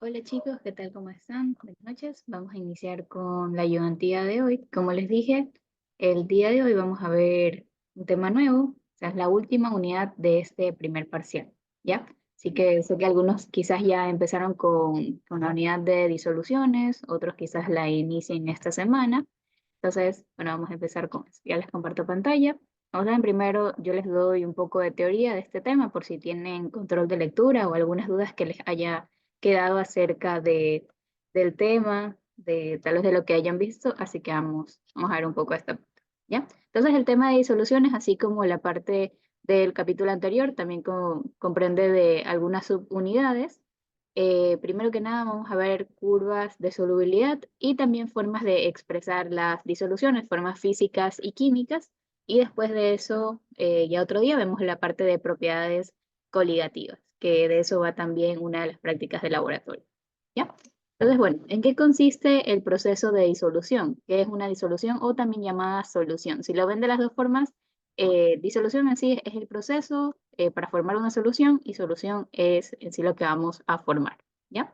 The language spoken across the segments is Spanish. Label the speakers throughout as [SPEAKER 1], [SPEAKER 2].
[SPEAKER 1] Hola chicos, ¿qué tal? ¿Cómo están? Buenas noches. Vamos a iniciar con la ayudantía de hoy. Como les dije, el día de hoy vamos a ver un tema nuevo, o sea, es la última unidad de este primer parcial, ¿ya? Así que sé que algunos quizás ya empezaron con la unidad de disoluciones, otros quizás la inicien esta semana. Entonces, bueno, vamos a empezar con eso. Ya les comparto pantalla. Vamos a ver primero, yo les doy un poco de teoría de este tema por si tienen control de lectura o algunas dudas que les haya quedado acerca del tema, de tal vez de lo que hayan visto, así que vamos a ver un poco esta, ¿ya? Entonces el tema de disoluciones, así como la parte del capítulo anterior, también comprende de algunas subunidades. Primero que nada vamos a ver curvas de solubilidad y también formas de expresar las disoluciones, formas físicas y químicas. Y después de eso, ya otro día vemos la parte de propiedades coligativas, que de eso va también una de las prácticas de laboratorio. ¿Ya? Entonces, bueno, ¿en qué consiste el proceso de disolución? ¿Qué es una disolución o también llamada solución? Si lo ven de las dos formas, disolución en sí es el proceso para formar una solución y solución es en sí lo que vamos a formar, ¿ya?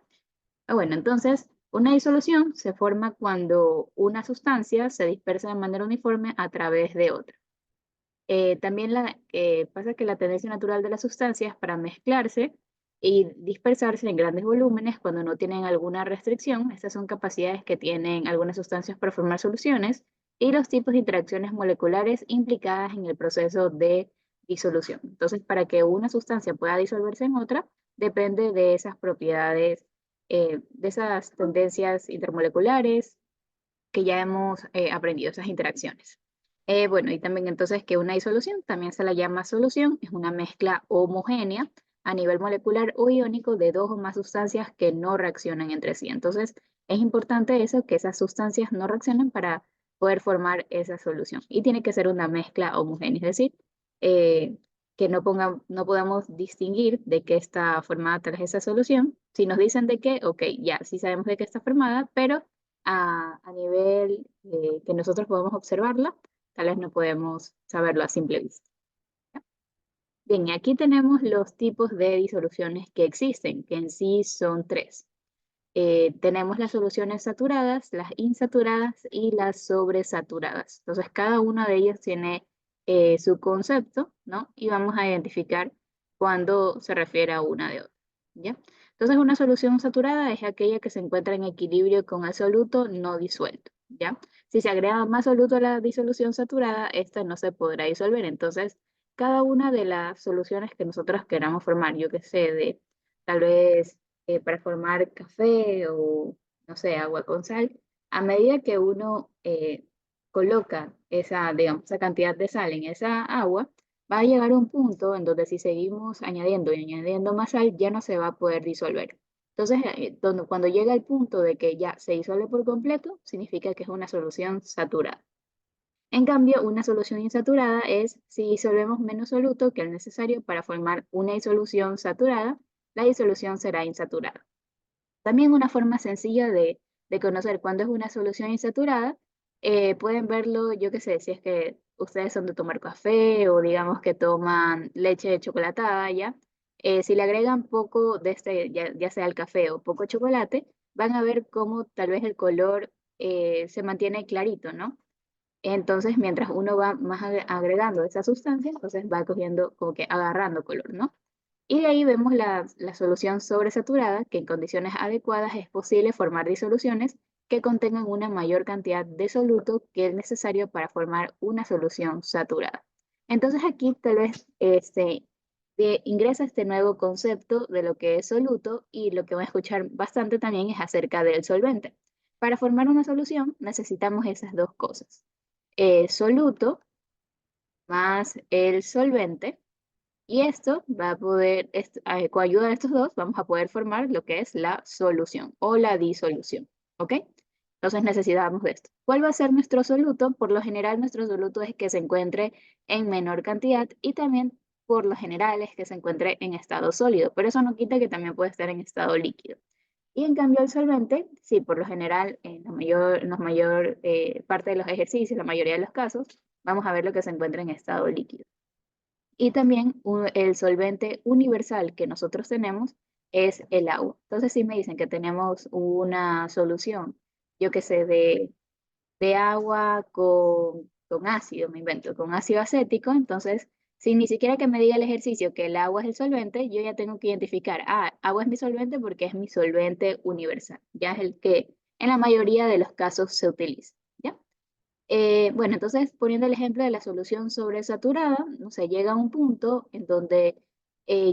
[SPEAKER 1] Bueno, entonces, una disolución se forma cuando una sustancia se dispersa de manera uniforme a través de otra. También pasa que la tendencia natural de las sustancias para mezclarse y dispersarse en grandes volúmenes cuando no tienen alguna restricción, estas son capacidades que tienen algunas sustancias para formar soluciones y los tipos de interacciones moleculares implicadas en el proceso de disolución. Entonces, para que una sustancia pueda disolverse en otra, depende de esas propiedades, de esas tendencias intermoleculares que ya hemos aprendido, esas interacciones. Bueno, y también entonces que una disolución también se la llama solución, es una mezcla homogénea a nivel molecular o iónico de dos o más sustancias que no reaccionan entre sí. Entonces, es importante eso, que esas sustancias no reaccionen para poder formar esa solución. Y tiene que ser una mezcla homogénea, es decir, eh, que no podamos distinguir de qué está formada tal vez esa solución. Si nos dicen de qué, ok, ya sí sabemos de qué está formada, pero a nivel que nosotros podemos observarla, tal vez no podemos saberlo a simple vista. Bien, y aquí tenemos los tipos de disoluciones que existen, que en sí son tres. Tenemos las soluciones saturadas, las insaturadas y las sobresaturadas. Entonces, cada una de ellas tiene su concepto, ¿no? Y vamos a identificar cuándo se refiere a una de otra, ¿ya? Entonces, una solución saturada es aquella que se encuentra en equilibrio con el soluto no disuelto, ¿ya? Si se agrega más soluto a la disolución saturada, esta no se podrá disolver. Entonces, cada una de las soluciones que nosotros queramos formar, yo que sé, de tal vez para formar café o, no sé, agua con sal, a medida que uno coloca esa, digamos, esa cantidad de sal en esa agua, va a llegar un punto en donde si seguimos añadiendo y añadiendo más sal, ya no se va a poder disolver. Entonces, cuando llega el punto de que ya se disuelve por completo, significa que es una solución saturada. En cambio, una solución insaturada es si disolvemos menos soluto que el necesario para formar una disolución saturada, la disolución será insaturada. También una forma sencilla de conocer cuándo es una solución insaturada, pueden verlo, yo qué sé, si es que ustedes son de tomar café o digamos que toman leche chocolatada, ¿ya? Si le agregan poco de este, ya sea el café o poco chocolate, van a ver cómo tal vez el color se mantiene clarito, ¿no? Entonces, mientras uno va más agregando esa sustancia, entonces va cogiendo como que agarrando color, ¿no? Y de ahí vemos la solución sobresaturada, que en condiciones adecuadas es posible formar disoluciones que contengan una mayor cantidad de soluto que es necesario para formar una solución saturada. Entonces aquí tal vez ingresa este nuevo concepto de lo que es soluto y lo que van a escuchar bastante también es acerca del solvente. Para formar una solución necesitamos esas dos cosas, soluto más el solvente y esto va a poder, con ayuda de estos dos, vamos a poder formar lo que es la solución o la disolución. ¿Ok? Entonces necesitamos de esto. ¿Cuál va a ser nuestro soluto? Por lo general, nuestro soluto es que se encuentre en menor cantidad y también por lo general es que se encuentre en estado sólido, pero eso no quita que también puede estar en estado líquido. Y en cambio el solvente, sí, por lo general, en la mayor parte de los ejercicios, la mayoría de los casos, vamos a ver lo que se encuentra en estado líquido. Y también el solvente universal que nosotros tenemos es el agua. Entonces, si me dicen que tenemos una solución, yo qué sé, de agua con ácido, me invento, con ácido acético, entonces, sin ni siquiera que me diga el ejercicio que el agua es el solvente, yo ya tengo que identificar, agua es mi solvente porque es mi solvente universal, ya es el que en la mayoría de los casos se utiliza, ¿ya? Bueno, entonces, poniendo el ejemplo de la solución sobresaturada, no sé, llega a un punto en donde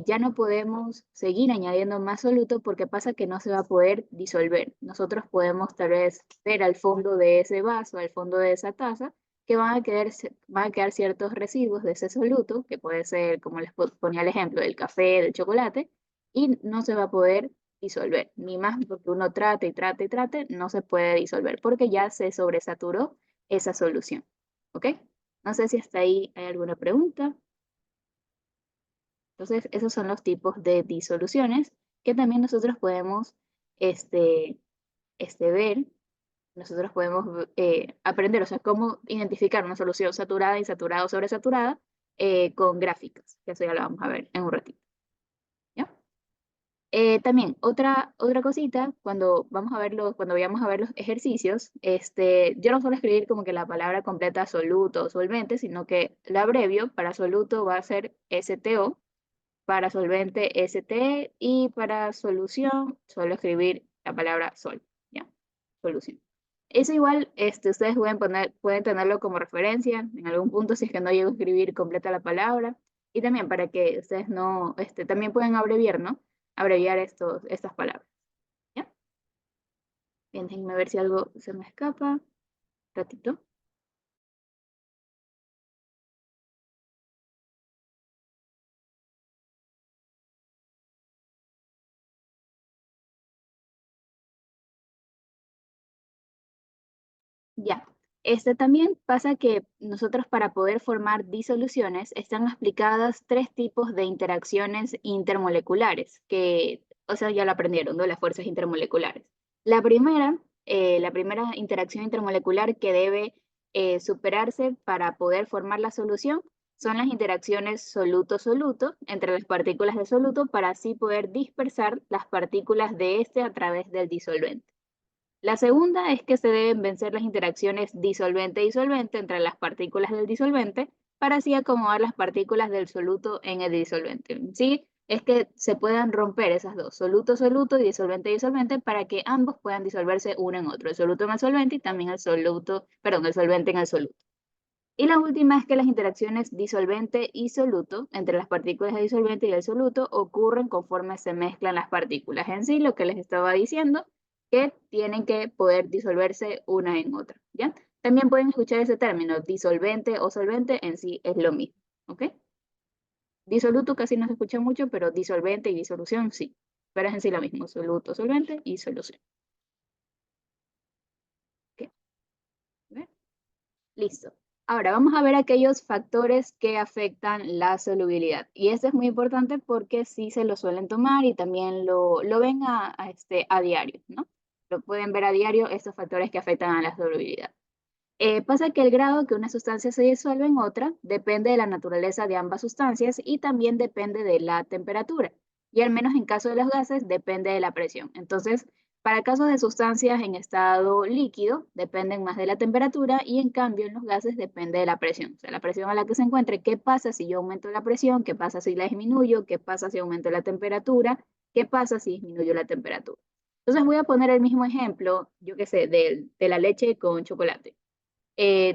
[SPEAKER 1] ya no podemos seguir añadiendo más soluto porque pasa que no se va a poder disolver. Nosotros podemos tal vez ver al fondo de ese vaso, al fondo de esa taza, que van a quedar ciertos residuos de ese soluto, que puede ser, como les ponía el ejemplo, del café, del chocolate, y no se va a poder disolver, ni más porque uno trate y trate y trate, no se puede disolver porque ya se sobresaturó esa solución. ¿Ok? No sé si hasta ahí hay alguna pregunta. Entonces, esos son los tipos de disoluciones que también nosotros podemos este, ver, nosotros podemos aprender, o sea, cómo identificar una solución saturada, insaturada o sobresaturada con gráficas, que eso ya lo vamos a ver en un ratito. ¿Ya? También, otra cosita, cuando vayamos a ver los ejercicios, yo no suelo escribir como que la palabra completa soluto o solvente, sino que la abrevio. Para soluto va a ser STO, para solvente ST, y para solución suelo escribir la palabra sol, ¿ya? Solución. Eso igual, ustedes pueden tenerlo como referencia en algún punto si es que no llego a escribir completa la palabra. Y también para que ustedes no, también pueden abreviar, ¿no? Abreviar estas palabras, ¿ya? Bien, déjenme ver si algo se me escapa. Ratito. Ya. También pasa que nosotros para poder formar disoluciones están explicadas tres tipos de interacciones intermoleculares, que, o sea, ya lo aprendieron, ¿no? Las fuerzas intermoleculares. La primera interacción intermolecular que debe superarse para poder formar la solución son las interacciones soluto-soluto entre las partículas de soluto para así poder dispersar las partículas de este a través del disolvente. La segunda es que se deben vencer las interacciones disolvente-disolvente entre las partículas del disolvente para así acomodar las partículas del soluto en el disolvente. Sí, es que se puedan romper esas dos, soluto-soluto y disolvente-disolvente, para que ambos puedan disolverse uno en otro, el soluto en el solvente y también el solvente en el soluto. Y la última es que las interacciones disolvente y soluto entre las partículas de disolvente y el soluto ocurren conforme se mezclan las partículas. En sí, lo que les estaba diciendo, que tienen que poder disolverse una en otra, ¿ya? También pueden escuchar ese término, disolvente o solvente, en sí es lo mismo, ¿ok? Disoluto casi no se escucha mucho, pero disolvente y disolución sí. Pero es en sí lo mismo, soluto, solvente y solución. ¿Ok? Listo. Ahora vamos a ver aquellos factores que afectan la solubilidad. Y esto es muy importante porque sí se lo suelen tomar y también lo ven a diario, ¿no? Lo pueden ver a diario estos factores que afectan a la solubilidad. Pasa que el grado que una sustancia se disuelve en otra depende de la naturaleza de ambas sustancias y también depende de la temperatura. Y al menos en caso de los gases depende de la presión. Entonces, para casos de sustancias en estado líquido dependen más de la temperatura y en cambio en los gases depende de la presión. O sea, la presión a la que se encuentre, qué pasa si yo aumento la presión, qué pasa si la disminuyo, qué pasa si aumento la temperatura, qué pasa si disminuyo la temperatura. Entonces voy a poner el mismo ejemplo, yo qué sé, de la leche con chocolate.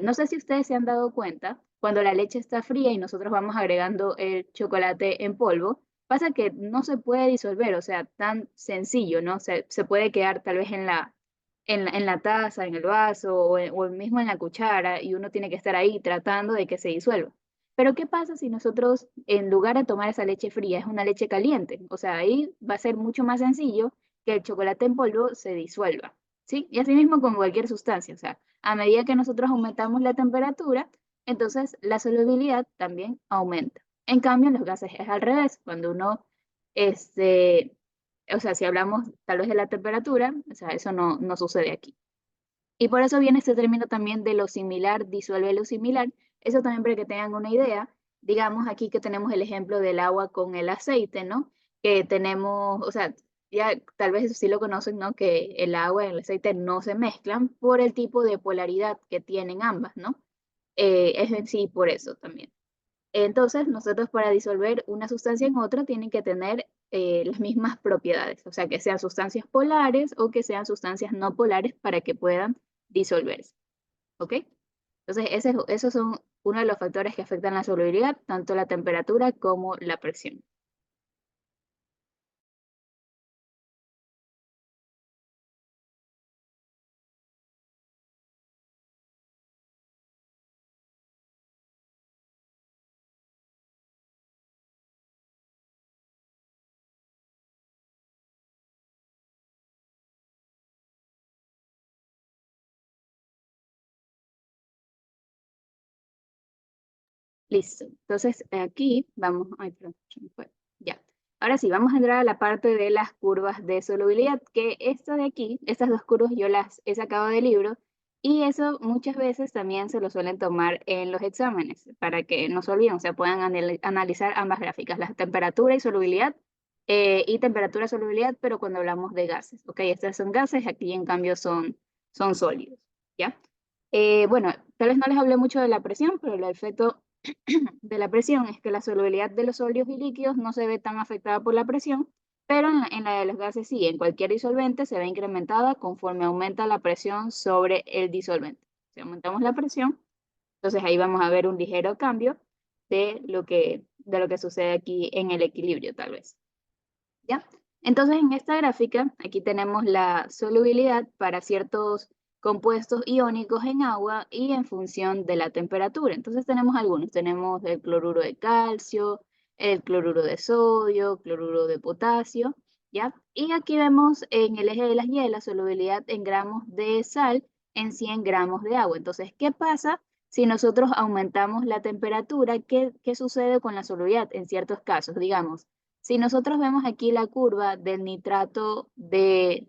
[SPEAKER 1] No sé si ustedes se han dado cuenta, cuando la leche está fría y nosotros vamos agregando el chocolate en polvo, pasa que no se puede disolver, o sea, tan sencillo, ¿no? Se puede quedar tal vez en la taza, en el vaso o mismo en la cuchara y uno tiene que estar ahí tratando de que se disuelva. Pero ¿qué pasa si nosotros, en lugar de tomar esa leche fría, es una leche caliente? O sea, ahí va a ser mucho más sencillo que el chocolate en polvo se disuelva, ¿sí? Y así mismo con cualquier sustancia, o sea, a medida que nosotros aumentamos la temperatura, entonces la solubilidad también aumenta. En cambio, en los gases es al revés. Cuando uno, este, o sea, si hablamos tal vez de la temperatura, o sea, eso no sucede aquí. Y por eso viene este término también de lo similar, disuelve lo similar. Eso también para que tengan una idea. Digamos aquí que tenemos el ejemplo del agua con el aceite, ¿no? que tenemos, o sea, ya tal vez eso sí lo conocen, ¿no? Que el agua y el aceite no se mezclan por el tipo de polaridad que tienen ambas, ¿no? Es en sí por eso también. Entonces, nosotros para disolver una sustancia en otra tienen que tener las mismas propiedades, o sea, que sean sustancias polares o que sean sustancias no polares para que puedan disolverse, ¿ok? Entonces, esos son uno de los factores que afectan la solubilidad, tanto la temperatura como la presión. Listo. Entonces, aquí vamos, ay, perdón, se me fue. Ya. Ahora sí, vamos a entrar a la parte de las curvas de solubilidad, que esta de aquí, estas dos curvas yo las he sacado del libro y eso muchas veces también se lo suelen tomar en los exámenes para que no se olviden, o sea, puedan analizar ambas gráficas, la temperatura y temperatura solubilidad, pero cuando hablamos de gases, ¿ok? Estas son gases, aquí en cambio son sólidos, ¿ya? Bueno, tal vez no les hablé mucho de la presión, pero el efecto de la presión es que la solubilidad de los sólidos y líquidos no se ve tan afectada por la presión, pero en la de los gases sí, en cualquier disolvente se ve incrementada conforme aumenta la presión sobre el disolvente. Si aumentamos la presión, entonces ahí vamos a ver un ligero cambio de lo que sucede aquí en el equilibrio, tal vez. ¿Ya? Entonces, en esta gráfica, aquí tenemos la solubilidad para ciertos compuestos iónicos en agua y en función de la temperatura. Entonces, tenemos algunos. Tenemos el cloruro de calcio, el cloruro de sodio, cloruro de potasio, ¿ya? Y aquí vemos en el eje de las Y la solubilidad en gramos de sal en 100 gramos de agua. Entonces, ¿qué pasa si nosotros aumentamos la temperatura? ¿Qué sucede con la solubilidad en ciertos casos? Digamos, si nosotros vemos aquí la curva del nitrato de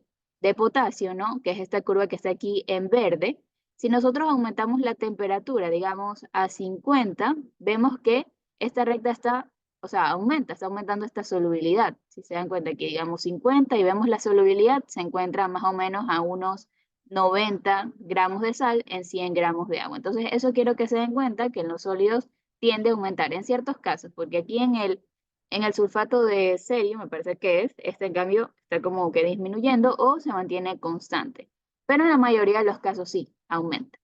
[SPEAKER 1] potasio, ¿no? Que es esta curva que está aquí en verde, si nosotros aumentamos la temperatura, digamos, a 50, vemos que esta recta está, o sea, está aumentando esta solubilidad. Si se dan cuenta que digamos 50 y vemos la solubilidad, se encuentra más o menos a unos 90 gramos de sal en 100 gramos de agua. Entonces, eso quiero que se den cuenta que en los sólidos tiende a aumentar en ciertos casos, porque aquí en el sulfato de cerio, me parece que este en cambio está como que disminuyendo o se mantiene constante. Pero en la mayoría de los casos sí, aumenta.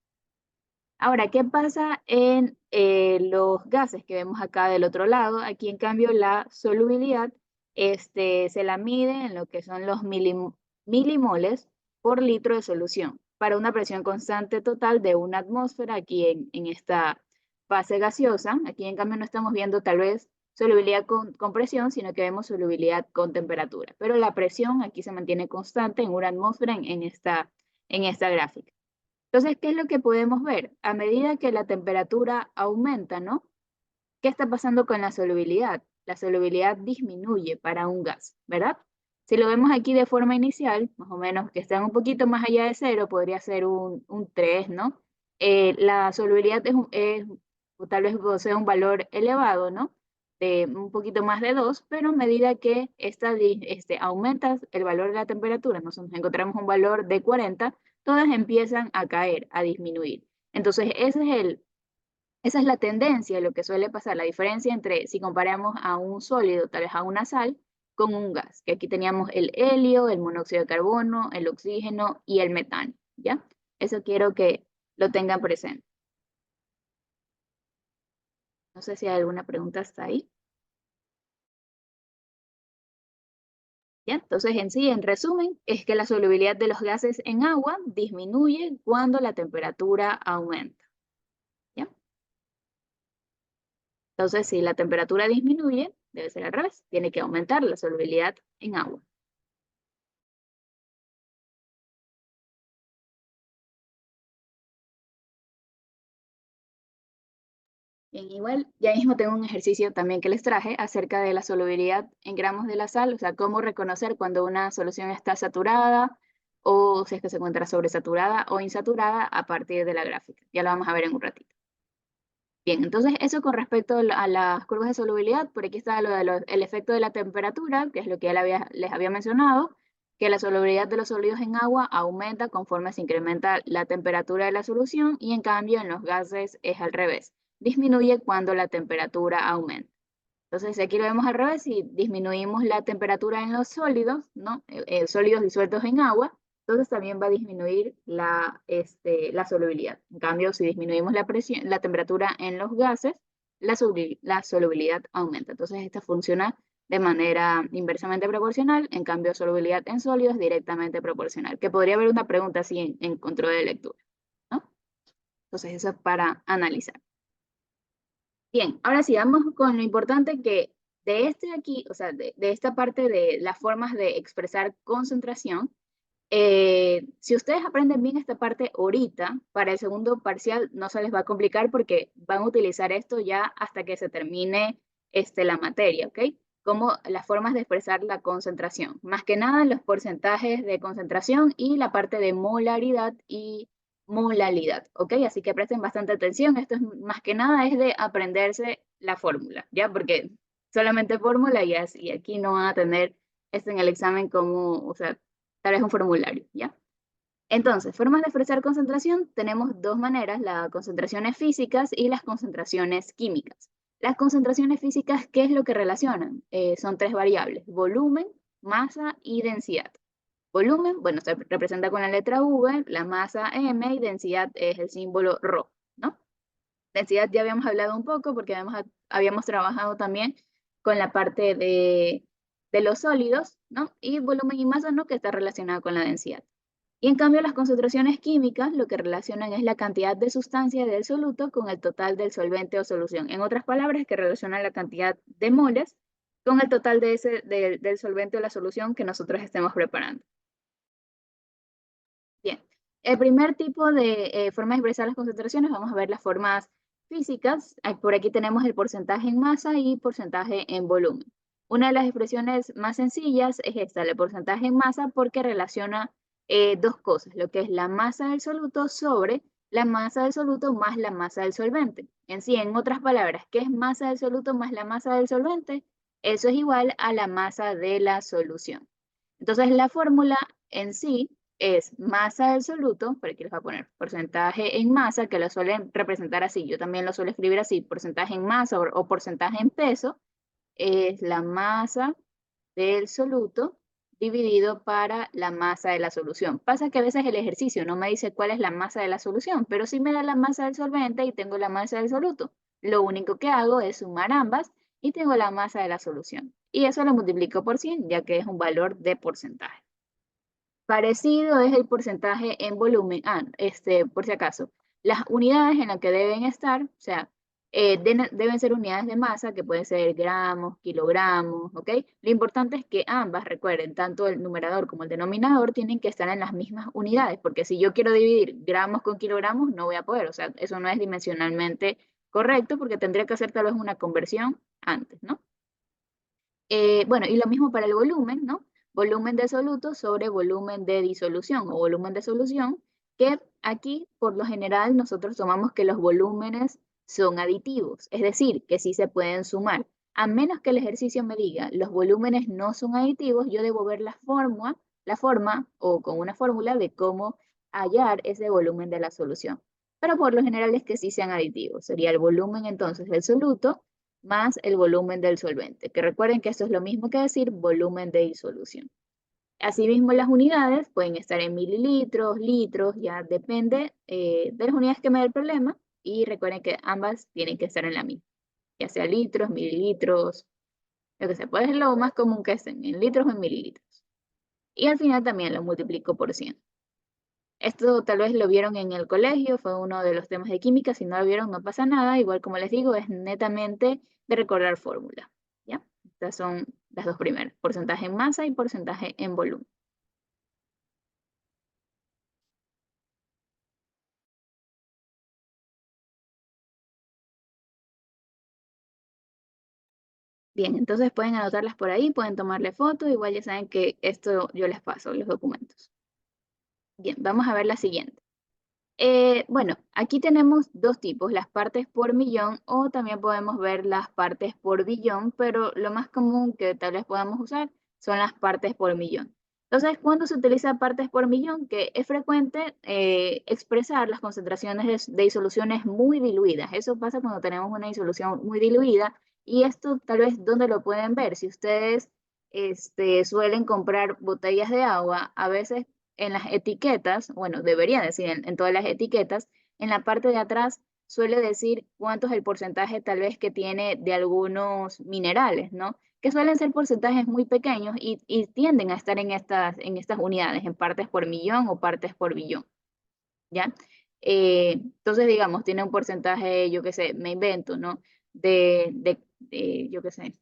[SPEAKER 1] Ahora, ¿qué pasa en los gases que vemos acá del otro lado? Aquí en cambio la solubilidad se la mide en lo que son los milimoles por litro de solución para una presión constante total de una atmósfera aquí en esta fase gaseosa. Aquí en cambio no estamos viendo tal vez solubilidad con presión, sino que vemos solubilidad con temperatura. Pero la presión aquí se mantiene constante en una atmósfera en esta gráfica. Entonces, ¿qué es lo que podemos ver? A medida que la temperatura aumenta, ¿no? ¿Qué está pasando con la solubilidad? La solubilidad disminuye para un gas, ¿verdad? Si lo vemos aquí de forma inicial, más o menos que están un poquito más allá de cero, podría ser un 3, ¿no? La solubilidad o tal vez sea un valor elevado, ¿no? De un poquito más de 2, pero a medida que aumenta el valor de la temperatura, nos encontramos un valor de 40, todas empiezan a caer, a disminuir. Entonces, esa es la tendencia de lo que suele pasar, la diferencia entre si comparamos a un sólido, tal vez a una sal, con un gas, que aquí teníamos el helio, el monóxido de carbono, el oxígeno y el metano, ¿ya? Eso quiero que lo tengan presente. No sé si hay alguna pregunta hasta ahí. ¿Ya? Entonces, en sí, en resumen, es que la solubilidad de los gases en agua disminuye cuando la temperatura aumenta, ¿ya? Entonces, si la temperatura disminuye, debe ser al revés, tiene que aumentar la solubilidad en agua. Bien, igual, ya mismo tengo un ejercicio también que les traje acerca de la solubilidad en gramos de la sal, o sea, cómo reconocer cuando una solución está saturada o si es que se encuentra sobresaturada o insaturada a partir de la gráfica. Ya lo vamos a ver en un ratito. Bien, entonces eso con respecto a las curvas de solubilidad, por aquí está el efecto de la temperatura, que es lo que ya les había mencionado, que la solubilidad de los sólidos en agua aumenta conforme se incrementa la temperatura de la solución y en cambio en los gases es al revés, disminuye cuando la temperatura aumenta. Entonces aquí lo vemos al revés, si disminuimos la temperatura en los sólidos, ¿no? Sólidos disueltos en agua, entonces también va a disminuir la solubilidad. En cambio, si disminuimos la presión, la temperatura en los gases, la solubilidad aumenta. Entonces esta funciona de manera inversamente proporcional, en cambio solubilidad en sólidos directamente proporcional, que podría haber una pregunta así en control de lectura, ¿no? Entonces eso es para analizar. Bien, ahora sí, vamos con lo importante que de este de aquí, o sea, de esta parte de las formas de expresar concentración, si ustedes aprenden bien esta parte ahorita, para el segundo parcial no se les va a complicar porque van a utilizar esto ya hasta que se termine la materia, ¿ok? Como las formas de expresar la concentración. Más que nada los porcentajes de concentración y la parte de molaridad y molalidad, ¿ok? Así que presten bastante atención. Esto es más que nada es de aprenderse la fórmula, ¿ya? Porque solamente fórmula y aquí no van a tener esto en el examen como, o sea, tal vez un formulario, ¿ya? Entonces, formas de expresar concentración, tenemos dos maneras, las concentraciones físicas y las concentraciones químicas. Las concentraciones físicas, ¿qué es lo que relacionan? Son tres variables, volumen, masa y densidad. Volumen, bueno, se representa con la letra V, la masa M y densidad es el símbolo ρ, ¿no? Densidad ya habíamos hablado un poco porque habíamos trabajado también con la parte de los sólidos, ¿no? Y volumen y masa, ¿no? Que está relacionado con la densidad. Y en cambio las concentraciones químicas lo que relacionan es la cantidad de sustancia del soluto con el total del solvente o solución. En otras palabras, que relacionan la cantidad de moles con el total del solvente o la solución que nosotros estemos preparando. Bien, el primer tipo de forma de expresar las concentraciones, vamos a ver las formas físicas. Por aquí tenemos el porcentaje en masa y porcentaje en volumen. Una de las expresiones más sencillas es esta, el porcentaje en masa, porque relaciona dos cosas, lo que es la masa del soluto sobre la masa del soluto más la masa del solvente. En sí, en otras palabras, ¿qué es masa del soluto más la masa del solvente? Eso es igual a la masa de la solución. Entonces, la fórmula en sí es masa del soluto, por aquí les voy a poner porcentaje en masa, que lo suelen representar así, yo también lo suelo escribir así, porcentaje en masa o porcentaje en peso, es la masa del soluto dividido para la masa de la solución. Pasa que a veces el ejercicio no me dice cuál es la masa de la solución, pero sí me da la masa del solvente y tengo la masa del soluto. Lo único que hago es sumar ambas y tengo la masa de la solución. Y eso lo multiplico por 100, ya que es un valor de porcentaje. Parecido es el porcentaje en volumen. Por si acaso, las unidades en las que deben estar, o sea, deben ser unidades de masa, que pueden ser gramos, kilogramos, ¿ok? Lo importante es que ambas, recuerden, tanto el numerador como el denominador tienen que estar en las mismas unidades, porque si yo quiero dividir gramos con kilogramos, no voy a poder, o sea, eso no es dimensionalmente correcto, porque tendría que hacer tal vez una conversión antes, ¿no? Bueno, y lo mismo para el volumen, ¿no? Volumen de soluto sobre volumen de disolución o volumen de solución, que aquí por lo general nosotros tomamos que los volúmenes son aditivos, es decir, que sí se pueden sumar. A menos que el ejercicio me diga los volúmenes no son aditivos, yo debo ver la forma o con una fórmula de cómo hallar ese volumen de la solución. Pero por lo general es que sí sean aditivos. Sería el volumen entonces del soluto más el volumen del solvente, que recuerden que esto es lo mismo que decir volumen de disolución. Asimismo, las unidades pueden estar en mililitros, litros, ya depende de las unidades que me dé el problema, y recuerden que ambas tienen que estar en la misma, ya sea litros, mililitros, lo que sea, pues es lo más común que estén en litros o en mililitros. Y al final también lo multiplico por 100. Esto tal vez lo vieron en el colegio, fue uno de los temas de química, si no lo vieron no pasa nada, igual como les digo, es netamente de recordar fórmula, ¿ya? Estas son las dos primeras, porcentaje en masa y porcentaje en volumen. Bien, entonces pueden anotarlas por ahí, pueden tomarle foto, igual ya saben que esto yo les paso, los documentos. Bien, vamos a ver la siguiente. Bueno, aquí tenemos dos tipos, las partes por millón o también podemos ver las partes por billón, pero lo más común que tal vez podamos usar son las partes por millón. Entonces, cuando se utiliza partes por millón, que es frecuente expresar las concentraciones de disoluciones muy diluidas. Eso pasa cuando tenemos una disolución muy diluida y esto tal vez donde lo pueden ver. Si ustedes suelen comprar botellas de agua, a veces en las etiquetas, bueno, debería decir en todas las etiquetas, en la parte de atrás suele decir cuánto es el porcentaje tal vez que tiene de algunos minerales, ¿no? Que suelen ser porcentajes muy pequeños y tienden a estar en estas unidades, en partes por millón o partes por billón, ¿ya? Entonces, digamos, tiene un porcentaje, yo qué sé, me invento, ¿no? Yo qué sé,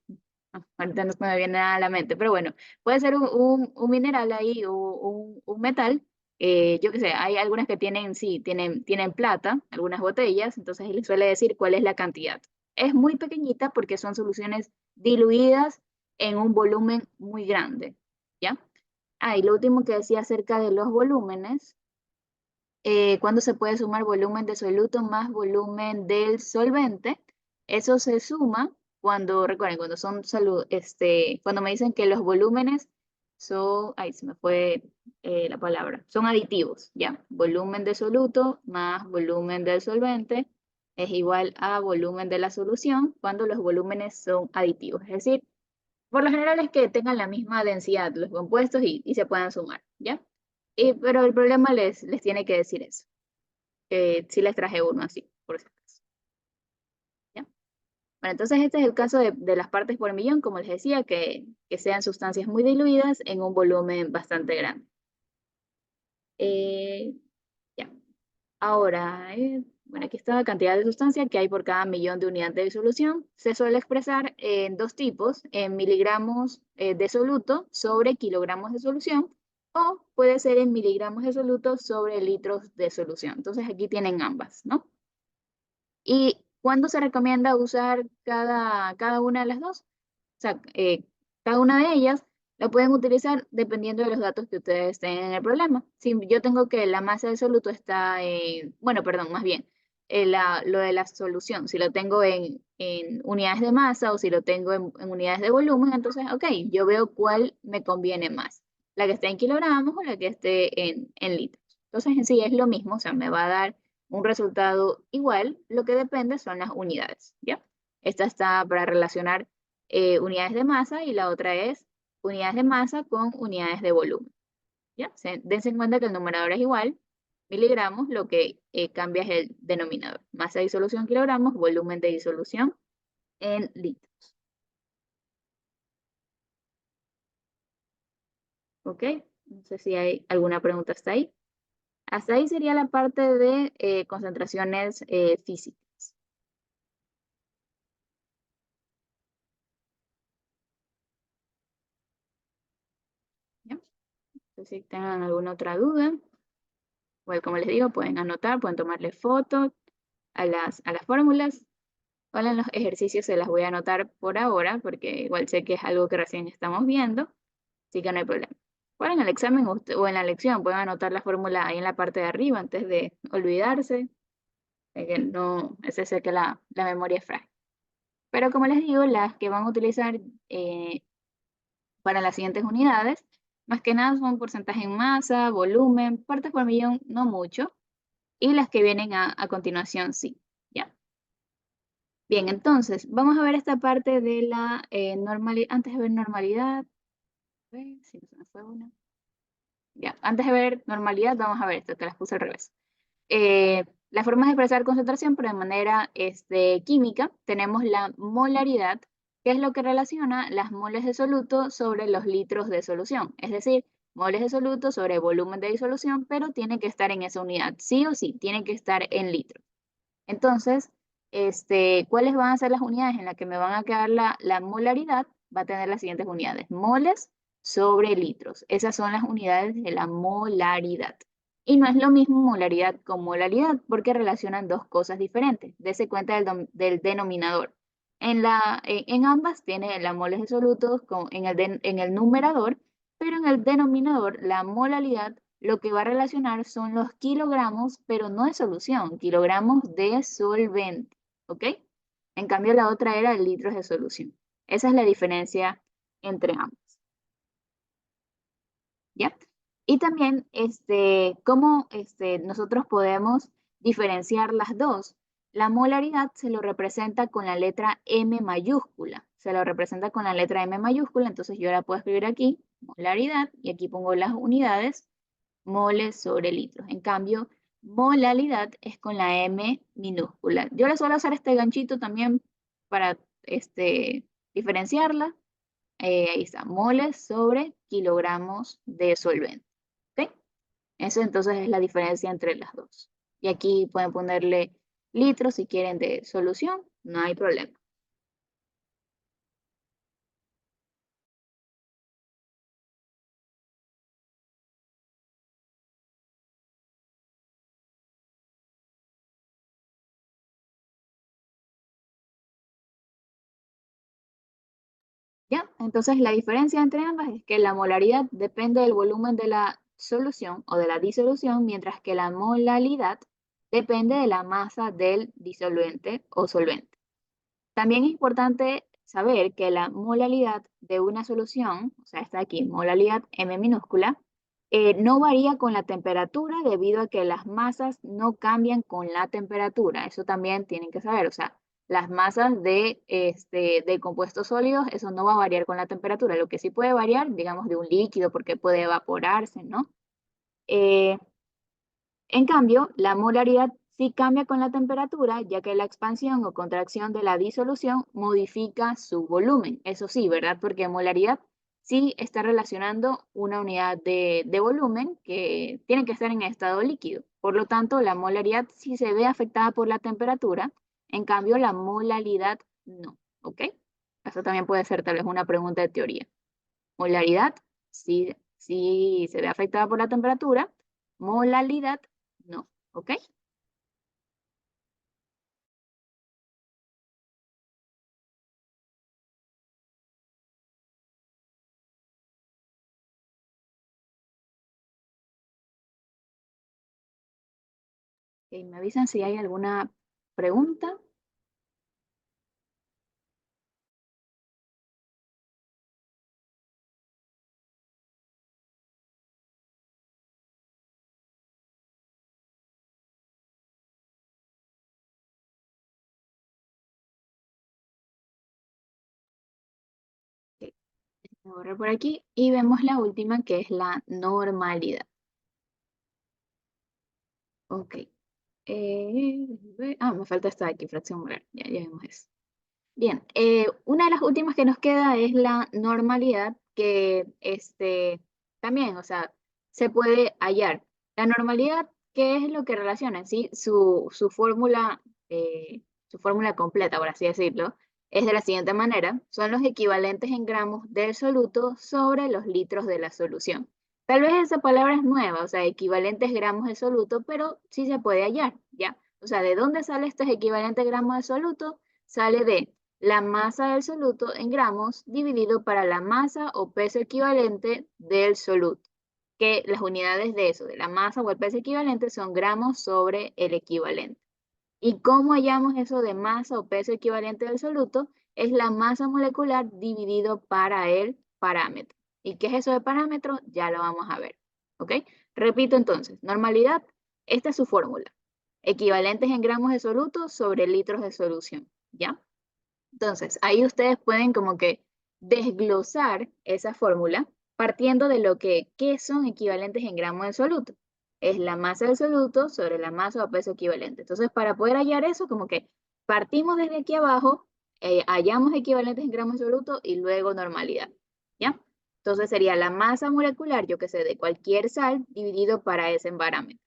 [SPEAKER 1] ahorita no se me viene nada a la mente, pero bueno, puede ser un mineral ahí o un metal. Yo qué sé, hay algunas que tienen, sí, tienen plata, algunas botellas, entonces ahí les suele decir cuál es la cantidad. Es muy pequeñita porque son soluciones diluidas en un volumen muy grande, ¿ya? Ah, y lo último que decía acerca de los volúmenes, cuando se puede sumar volumen de soluto más volumen del solvente. Eso se suma cuando, recuerden, cuando cuando me dicen que los volúmenes son, ay, se me fue la palabra, son aditivos, ¿ya? Volumen de soluto más volumen del solvente es igual a volumen de la solución cuando los volúmenes son aditivos. Es decir, por lo general es que tengan la misma densidad los compuestos y se puedan sumar, ¿ya? Pero el problema les tiene que decir eso. Sí les traje uno así, por si acaso. ¿Ya? Bueno, entonces este es el caso de las partes por millón, como les decía, que sean sustancias muy diluidas en un volumen bastante grande. Eh, ya. Ahora, bueno, aquí está la cantidad de sustancia que hay por cada millón de unidades de disolución. Se suele expresar en dos tipos, en miligramos de soluto sobre kilogramos de solución, o puede ser en miligramos de soluto sobre litros de solución. Entonces aquí tienen ambas, ¿no? ¿Y cuándo se recomienda usar cada una de las dos? O sea, cada una de ellas la pueden utilizar dependiendo de los datos que ustedes tengan en el problema. Si yo tengo que la masa del soluto está en, bueno, perdón, más bien, lo de la solución, si lo tengo en unidades de masa o si lo tengo en unidades de volumen, entonces, ok, yo veo cuál me conviene más, la que esté en kilogramos o la que esté en litros. Entonces, en sí es lo mismo, o sea, me va a dar un resultado igual, lo que depende son las unidades, ¿ya? Esta está para relacionar unidades de masa y la otra es unidades de masa con unidades de volumen, ¿ya? Dense en cuenta que el numerador es igual, miligramos, lo que cambia es el denominador. Masa de disolución kilogramos, volumen de disolución en litros, ¿ok? No sé si hay alguna pregunta hasta ahí. Hasta ahí sería la parte de concentraciones físicas. ¿Ya? Entonces, si tengan alguna otra duda, igual como les digo, pueden anotar, pueden tomarle fotos a las fórmulas. Ahora en los ejercicios se las voy a anotar por ahora, porque igual sé que es algo que recién estamos viendo, así que no hay problema. Ahora en el examen o en la lección pueden anotar la fórmula ahí en la parte de arriba antes de olvidarse, de que no, ese sé que la memoria es frágil. Pero como les digo, las que van a utilizar para las siguientes unidades, más que nada son porcentaje en masa, volumen, partes por millón, no mucho, y las que vienen a continuación sí, ¿ya? Bien, entonces, vamos a ver esta parte de la normalidad, antes de ver normalidad, a ver si no se me fue una. Ya, antes de ver normalidad, vamos a ver esto, que las puse al revés. Las formas de expresar concentración, pero de manera química, tenemos la molaridad, que es lo que relaciona las moles de soluto sobre los litros de solución. Es decir, moles de soluto sobre volumen de disolución, pero tiene que estar en esa unidad. Sí o sí, tiene que estar en litros. Entonces, ¿cuáles van a ser las unidades en las que me van a quedar la molaridad? Va a tener las siguientes unidades. Moles sobre litros. Esas son las unidades de la molaridad. Y no es lo mismo molaridad con molaridad porque relacionan dos cosas diferentes. Dese cuenta del denominador. En ambas tiene la moles de solutos en el numerador, pero en el denominador la molaridad lo que va a relacionar son los kilogramos, pero no de solución, kilogramos de solvente, ¿ok? En cambio, la otra era litros de solución. Esa es la diferencia entre ambas, ¿ya? Y también, cómo nosotros podemos diferenciar las dos. La molaridad se lo representa con la letra M mayúscula. Se lo representa con la letra M mayúscula, entonces yo la puedo escribir aquí, molaridad, y aquí pongo las unidades, moles sobre litros. En cambio, molalidad es con la M minúscula. Yo le suelo hacer este ganchito también para diferenciarla. Ahí está, moles sobre kilogramos de solvente. ¿Ok? Eso entonces es la diferencia entre las dos. Y aquí pueden ponerle litros si quieren de solución, no hay problema. ¿Ya? Entonces la diferencia entre ambas es que la molaridad depende del volumen de la solución o de la disolución, mientras que la molalidad depende de la masa del disolvente o solvente. También es importante saber que la molalidad de una solución, o sea, está aquí, molalidad M minúscula, no varía con la temperatura debido a que las masas no cambian con la temperatura. Eso también tienen que saber, o sea, las masas de compuestos sólidos, eso no va a variar con la temperatura. Lo que sí puede variar, digamos, de un líquido porque puede evaporarse, ¿no? Eh, en cambio, la molaridad sí cambia con la temperatura, ya que la expansión o contracción de la disolución modifica su volumen. Eso sí, ¿verdad? Porque molaridad sí está relacionando una unidad de volumen que tiene que estar en estado líquido. Por lo tanto, la molaridad sí se ve afectada por la temperatura, en cambio la molalidad no, ¿ok? Eso también puede ser tal vez una pregunta de teoría. Molaridad sí, sí se ve afectada por la temperatura, molalidad no, ¿ok? Ok, me avisan si hay alguna pregunta. Ok, voy a borrar por aquí y vemos la última que es la normalidad. Ok. Me falta esta de aquí, fracción molar. Ya vimos eso. Bien, una de las últimas que nos queda es la normalidad, que también, o sea, se puede hallar. La normalidad, ¿qué es lo que relaciona en sí? Su fórmula completa, por así decirlo, es de la siguiente manera. Son los equivalentes en gramos del soluto sobre los litros de la solución. Tal vez esa palabra es nueva, o sea, equivalentes gramos de soluto, pero sí se puede hallar, ¿ya? O sea, ¿de dónde sale estos equivalentes gramos de soluto? Sale de la masa del soluto en gramos dividido para la masa o peso equivalente del soluto, que las unidades de eso, de la masa o el peso equivalente, son gramos sobre el equivalente. ¿Y cómo hallamos eso de masa o peso equivalente del soluto? Es la masa molecular dividido para el parámetro. ¿Y qué es eso de parámetro? Ya lo vamos a ver. ¿Ok? Repito entonces, normalidad, esta es su fórmula. Equivalentes en gramos de soluto sobre litros de solución. ¿Ya? Entonces, ahí ustedes pueden como que desglosar esa fórmula partiendo de ¿qué son equivalentes en gramos de soluto? Es la masa del soluto sobre la masa o peso equivalente. Entonces, para poder hallar eso, como que partimos desde aquí abajo, hallamos equivalentes en gramos de soluto y luego normalidad, ¿ya? Entonces sería la masa molecular, yo que sé, de cualquier sal dividido para ese parámetro.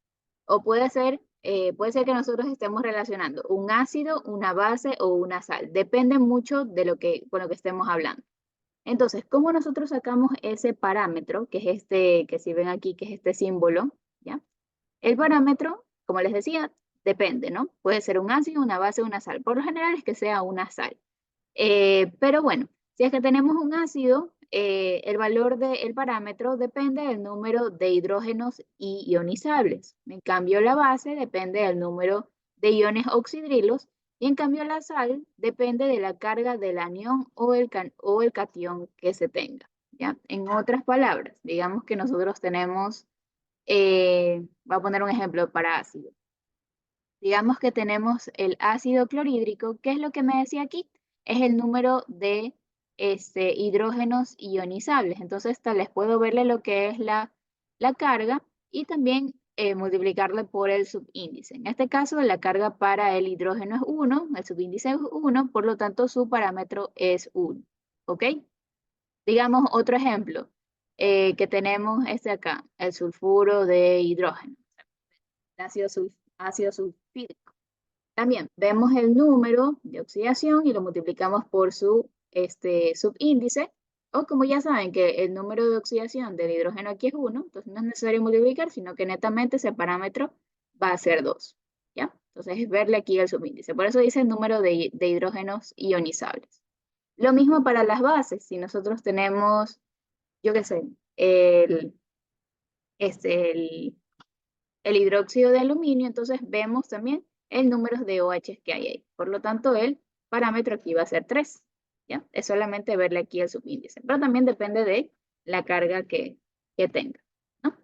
[SPEAKER 1] O puede ser que nosotros estemos relacionando un ácido, una base o una sal. Depende mucho de con lo que estemos hablando. Entonces, ¿cómo nosotros sacamos ese parámetro, que es que si ven aquí, que es este símbolo, ¿ya? El parámetro, como les decía, depende, ¿no? Puede ser un ácido, una base o una sal. Por lo general es que sea una sal. Pero bueno, si es que tenemos un ácido, el valor del parámetro depende del número de hidrógenos ionizables. En cambio, la base depende del número de iones oxidrilos y en cambio la sal depende de la carga del anión o el catión que se tenga. ¿Ya? En otras palabras, digamos que nosotros tenemos, voy a poner un ejemplo para ácido. Digamos que tenemos el ácido clorhídrico, ¿qué es lo que me decía aquí? Es el número de hidrógenos ionizables. Entonces, tal vez puedo verle lo que es la carga y también multiplicarle por el subíndice. En este caso, la carga para el hidrógeno es 1, el subíndice es 1, por lo tanto, su parámetro es 1. ¿Ok? Digamos otro ejemplo, que tenemos este acá, el sulfuro de hidrógeno, el ácido sulfídrico. También vemos el número de oxidación y lo multiplicamos por su subíndice. O como ya saben que el número de oxidación del hidrógeno aquí es 1, entonces no es necesario multiplicar, sino que netamente ese parámetro va a ser 2. ¿Ya? Entonces es verle aquí el subíndice. Por eso dice el número de hidrógenos ionizables. Lo mismo para las bases. Si nosotros tenemos, yo qué sé, el, este, el el hidróxido de aluminio, entonces vemos también el número de OH que hay ahí. Por lo tanto, el parámetro aquí va a ser 3. ¿Ya? Es solamente verle aquí el subíndice, pero también depende de la carga que tenga. ¿No?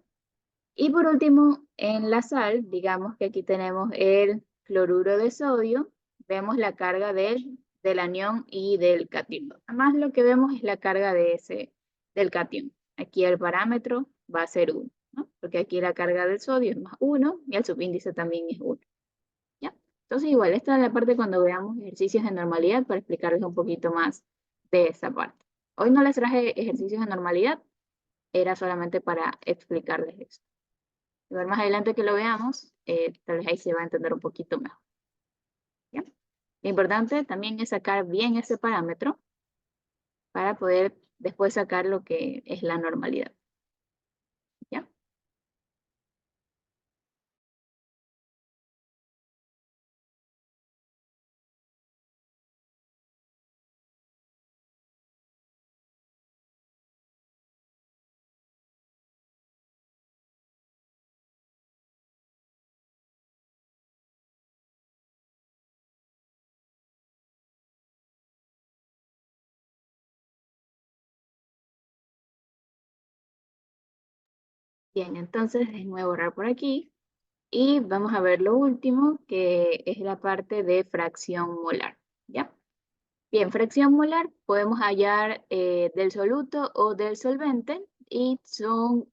[SPEAKER 1] Y por último, en la sal, digamos que aquí tenemos el cloruro de sodio, vemos la carga del anión y del catión. Además, lo que vemos es la carga del catión. Aquí el parámetro va a ser 1, ¿no? Porque aquí la carga del sodio es más 1 y el subíndice también es 1. ¿Ya? Entonces, igual, esta es la parte cuando veamos ejercicios de normalidad para explicarles un poquito más de esa parte. Hoy no les traje ejercicios de normalidad, era solamente para explicarles esto. Igual más adelante que lo veamos, tal vez ahí se va a entender un poquito mejor. ¿Ya? Lo importante también es sacar bien ese parámetro para poder después sacar lo que es la normalidad. ¿Ya? Bien, entonces déjenme borrar por aquí y vamos a ver lo último, que es la parte de fracción molar. ¿Ya? Bien, fracción molar podemos hallar del soluto o del solvente y son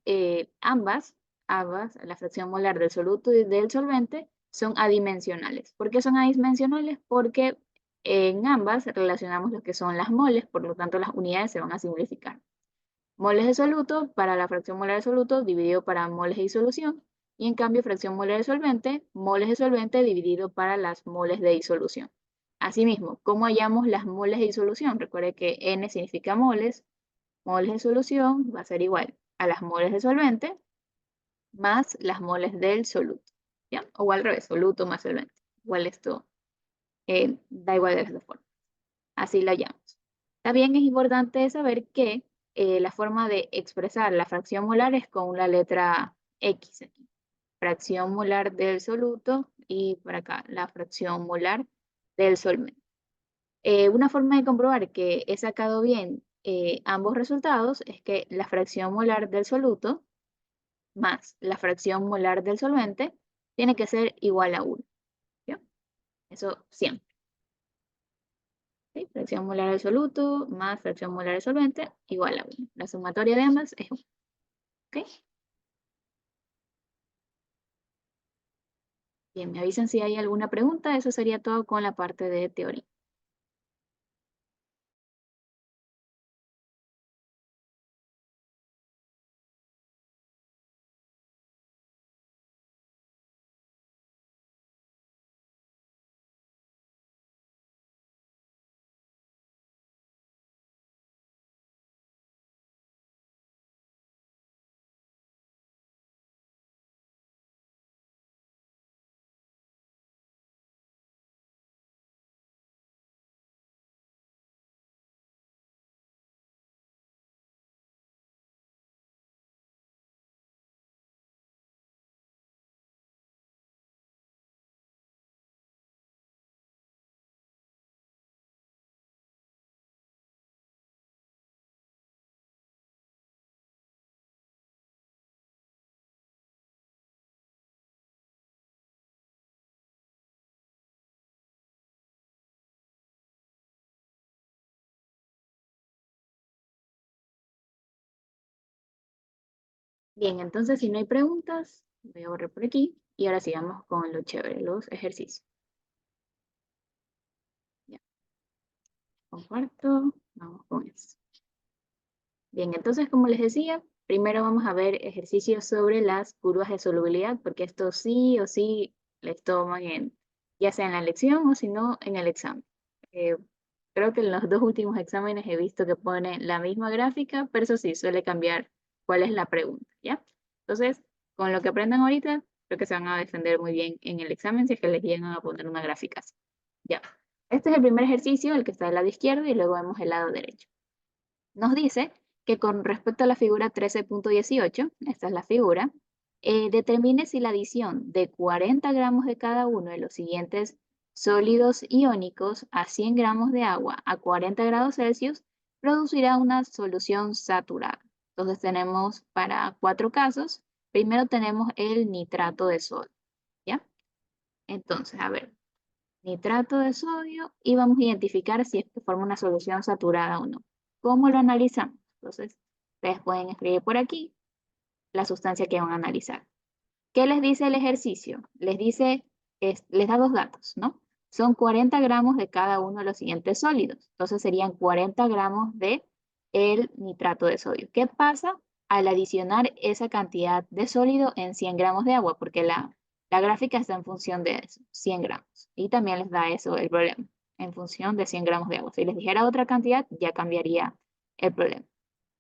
[SPEAKER 1] ambas, la fracción molar del soluto y del solvente, son adimensionales. ¿Por qué son adimensionales? Porque en ambas relacionamos lo que son las moles, por lo tanto las unidades se van a simplificar. Moles de soluto para la fracción molar de soluto dividido para moles de disolución y en cambio fracción molar de solvente, moles de solvente dividido para las moles de disolución. Asimismo, ¿cómo hallamos las moles de disolución? Recuerde que N significa moles, moles de solución va a ser igual a las moles de solvente más las moles del soluto. ¿Ya? O al revés, soluto más solvente. Igual esto da igual de las dos formas. Así la hallamos. También es importante saber que la forma de expresar la fracción molar es con la letra X aquí. Fracción molar del soluto y por acá la fracción molar del solvente. Una forma de comprobar que he sacado bien ambos resultados es que la fracción molar del soluto más la fracción molar del solvente tiene que ser igual a 1. ¿Ya? Eso siempre. ¿Sí? Fracción molar del soluto más fracción molar del solvente igual a 1. La sumatoria de ambas es 1. ¿Ok? Bien, me avisan si hay alguna pregunta. Eso sería todo con la parte de teoría. Bien, entonces si no hay preguntas, voy a borrar por aquí y ahora sigamos con lo chévere, los ejercicios. Ya, comparto, vamos con eso. Bien, entonces como les decía, primero vamos a ver ejercicios sobre las curvas de solubilidad, porque esto sí o sí les toman ya sea en la lección o si no en el examen. Eh, Creo que en los dos últimos exámenes he visto que pone la misma gráfica, pero eso sí, suele cambiar cuál es la pregunta, ¿ya? Entonces, con lo que aprendan ahorita, creo que se van a defender muy bien en el examen si es que les llegan a poner una gráfica así. Ya. Este es el primer ejercicio, el que está del lado izquierdo, y luego vemos el lado derecho. Nos dice que con respecto a la figura 13.18, esta es la figura, determine si la adición de 40 gramos de cada uno de los siguientes sólidos iónicos a 100 gramos de agua a 40 grados Celsius producirá una solución saturada. Entonces tenemos para 4 casos. Primero tenemos el nitrato de sodio, ¿ya? Entonces, a ver, nitrato de sodio y vamos a identificar si es que forma una solución saturada o no. ¿Cómo lo analizamos? Entonces, ustedes pueden escribir por aquí la sustancia que van a analizar. ¿Qué les dice el ejercicio? Les dice, les da dos datos, ¿no? Son 40 gramos de cada uno de los siguientes sólidos. Entonces serían 40 gramos de el nitrato de sodio. ¿Qué pasa al adicionar esa cantidad de sólido en 100 gramos de agua? Porque la gráfica está en función de eso, 100 gramos. Y también les da eso el problema, en función de 100 gramos de agua. Si les dijera otra cantidad, ya cambiaría el problema.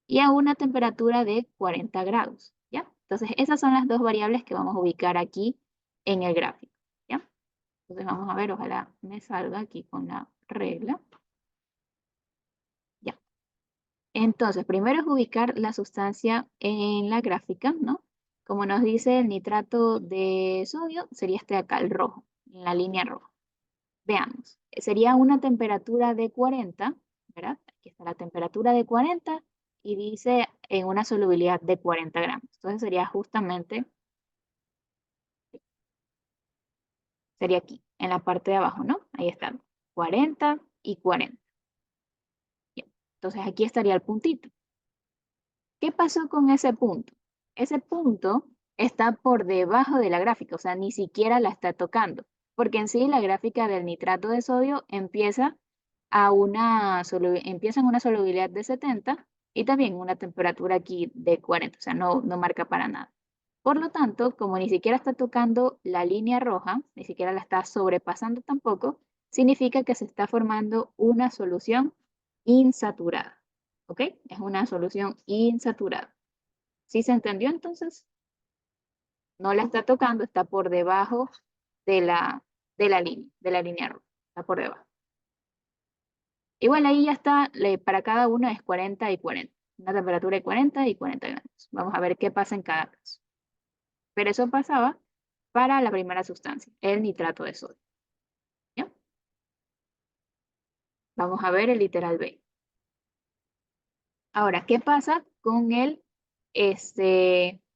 [SPEAKER 1] Y a una temperatura de 40 grados, ¿ya? Entonces, esas son las dos variables que vamos a ubicar aquí en el gráfico, ¿ya? Entonces, vamos a ver, ojalá me salga aquí con la regla. Ya. Entonces, primero es ubicar la sustancia en la gráfica, ¿no? Como nos dice el nitrato de sodio, sería este de acá, el rojo, en la línea roja. Veamos, sería una temperatura de 40, ¿verdad? Aquí está la temperatura de 40 y dice en una solubilidad de 40 gramos. Entonces sería justamente, sería aquí, en la parte de abajo, ¿no? Ahí están, 40 y 40. Bien. Entonces aquí estaría el puntito. ¿Qué pasó con ese punto? Ese punto está por debajo de la gráfica, o sea, ni siquiera la está tocando, porque en sí la gráfica del nitrato de sodio empieza en una solubilidad de 70 y también una temperatura aquí de 40, o sea, no marca para nada. Por lo tanto, como ni siquiera está tocando la línea roja, ni siquiera la está sobrepasando tampoco, significa que se está formando una solución insaturada. ¿Ok? Es una solución insaturada. ¿Sí se entendió entonces? No la está tocando, está por debajo de de la línea roja. Está por debajo. Igual ahí ya está, para cada uno es 40 y 40. Una temperatura de 40 y 40 grados. Vamos a ver qué pasa en cada caso. Pero eso pasaba para la primera sustancia, el nitrato de sodio. ¿Ya? Vamos a ver el literal B. Ahora, ¿qué pasa con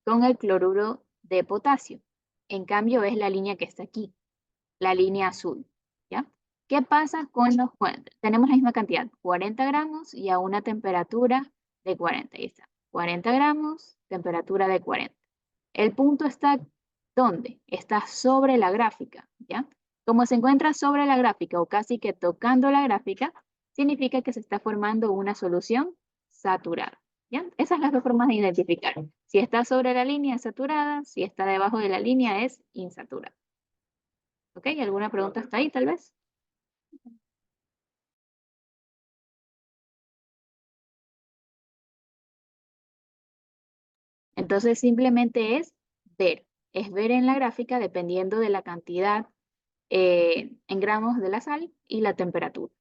[SPEAKER 1] con el cloruro de potasio? En cambio, es la línea que está aquí, la línea azul. ¿Ya? ¿Qué pasa con bueno, tenemos la misma cantidad, 40 gramos y a una temperatura de 40. Ahí está, 40 gramos, temperatura de 40. El punto está, ¿dónde? Está sobre la gráfica, ¿ya? Como se encuentra sobre la gráfica o casi que tocando la gráfica, significa que se está formando una solución saturada, ¿ya? Esas son las dos formas de identificar. Si está sobre la línea es saturada, si está debajo de la línea es insaturada. ¿Ok? ¿Alguna pregunta hasta ahí, tal vez? Entonces simplemente es ver en la gráfica dependiendo de la cantidad en gramos de la sal y la temperatura.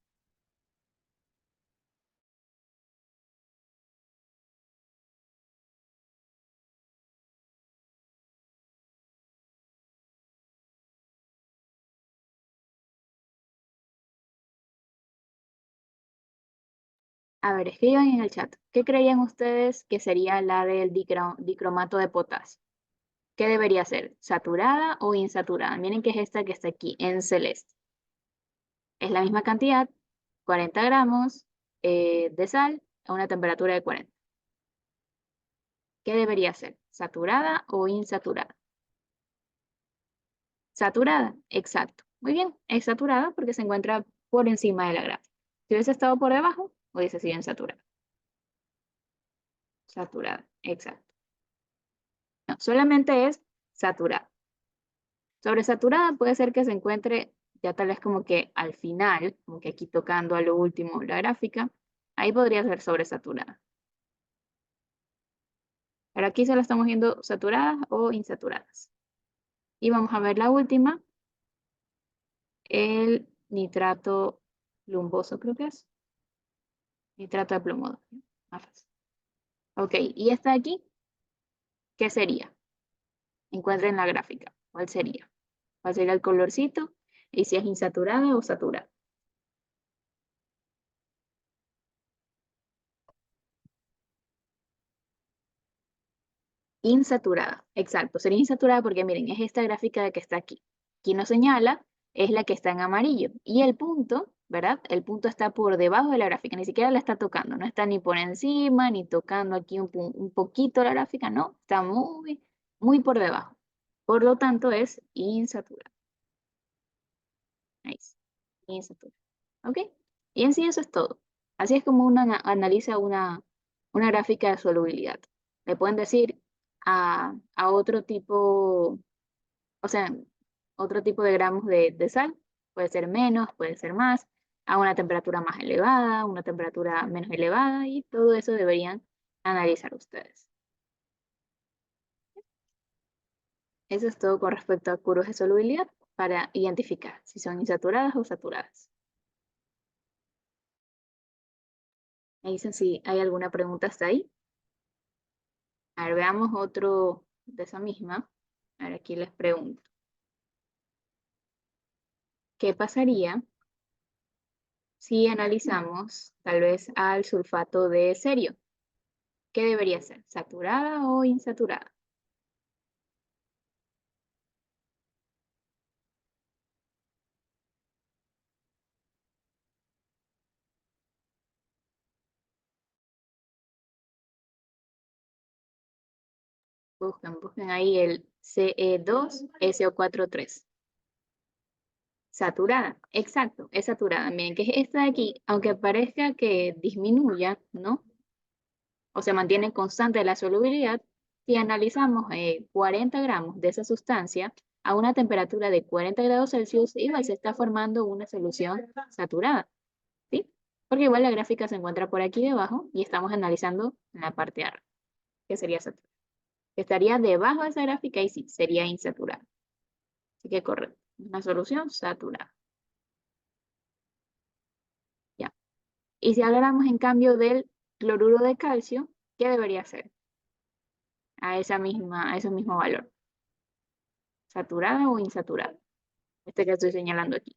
[SPEAKER 1] A ver, escriban en el chat, ¿qué creían ustedes que sería la del dicromato de potasio? ¿Qué debería ser? ¿Saturada o insaturada? Miren que es esta que está aquí, en celeste. Es la misma cantidad, 40 gramos de sal a una temperatura de 40. ¿Qué debería ser? ¿Saturada o insaturada? Saturada, exacto. Muy bien, es saturada porque se encuentra por encima de la gráfica. Si hubiese estado por debajo, hubiese sido insaturada. Saturada, exacto. No, solamente es saturada. Sobresaturada puede ser que se encuentre ya tal vez como que al final, como que aquí tocando a lo último la gráfica, ahí podría ser sobresaturada. Pero aquí solo estamos viendo saturadas o insaturadas. Y vamos a ver la última, el nitrato lumboso, creo que es. Nitrato de plomo. Más fácil. Ok, y esta de aquí, ¿qué sería? Encuentren la gráfica. ¿Cuál sería? ¿Cuál sería el colorcito? Y si es insaturada o saturada. Insaturada, exacto. Sería insaturada porque miren, es esta gráfica de que está aquí. Aquí nos señala, es la que está en amarillo. Y el punto, ¿verdad? El punto está por debajo de la gráfica, ni siquiera la está tocando. No está ni por encima, ni tocando aquí un poquito la gráfica, no. Está muy, muy por debajo. Por lo tanto, es insaturada. Ahí sí, insaturada. ¿Ok? Y en sí eso es todo. Así es como uno analiza una gráfica de solubilidad. Le pueden decir a otro tipo, o sea, otro tipo de gramos de sal, puede ser menos, puede ser más, a una temperatura más elevada, una temperatura menos elevada, y todo eso deberían analizar ustedes. Eso es todo con respecto a curvas de solubilidad para identificar si son insaturadas o saturadas. Me dicen si hay alguna pregunta hasta ahí. A ver, veamos otro de esa misma. A ver, aquí les pregunto. ¿Qué pasaría si analizamos tal vez al sulfato de cerio? ¿Qué debería ser? ¿Saturada o insaturada? Busquen ahí el Ce2SO43. Saturada, exacto, es saturada. Miren que esta de aquí, aunque parezca que disminuya, ¿no? O se mantiene constante la solubilidad, si analizamos 40 gramos de esa sustancia a una temperatura de 40 grados Celsius, igual se está formando una solución saturada, ¿sí? Porque igual la gráfica se encuentra por aquí debajo y estamos analizando en la parte de arriba, que sería saturada. Estaría debajo de esa gráfica y sí, sería insaturada. Así que correcto, una solución saturada. Ya. Y si habláramos en cambio del cloruro de calcio, ¿qué debería ser? A ese mismo valor. ¿Saturada o insaturada? Este que estoy señalando aquí.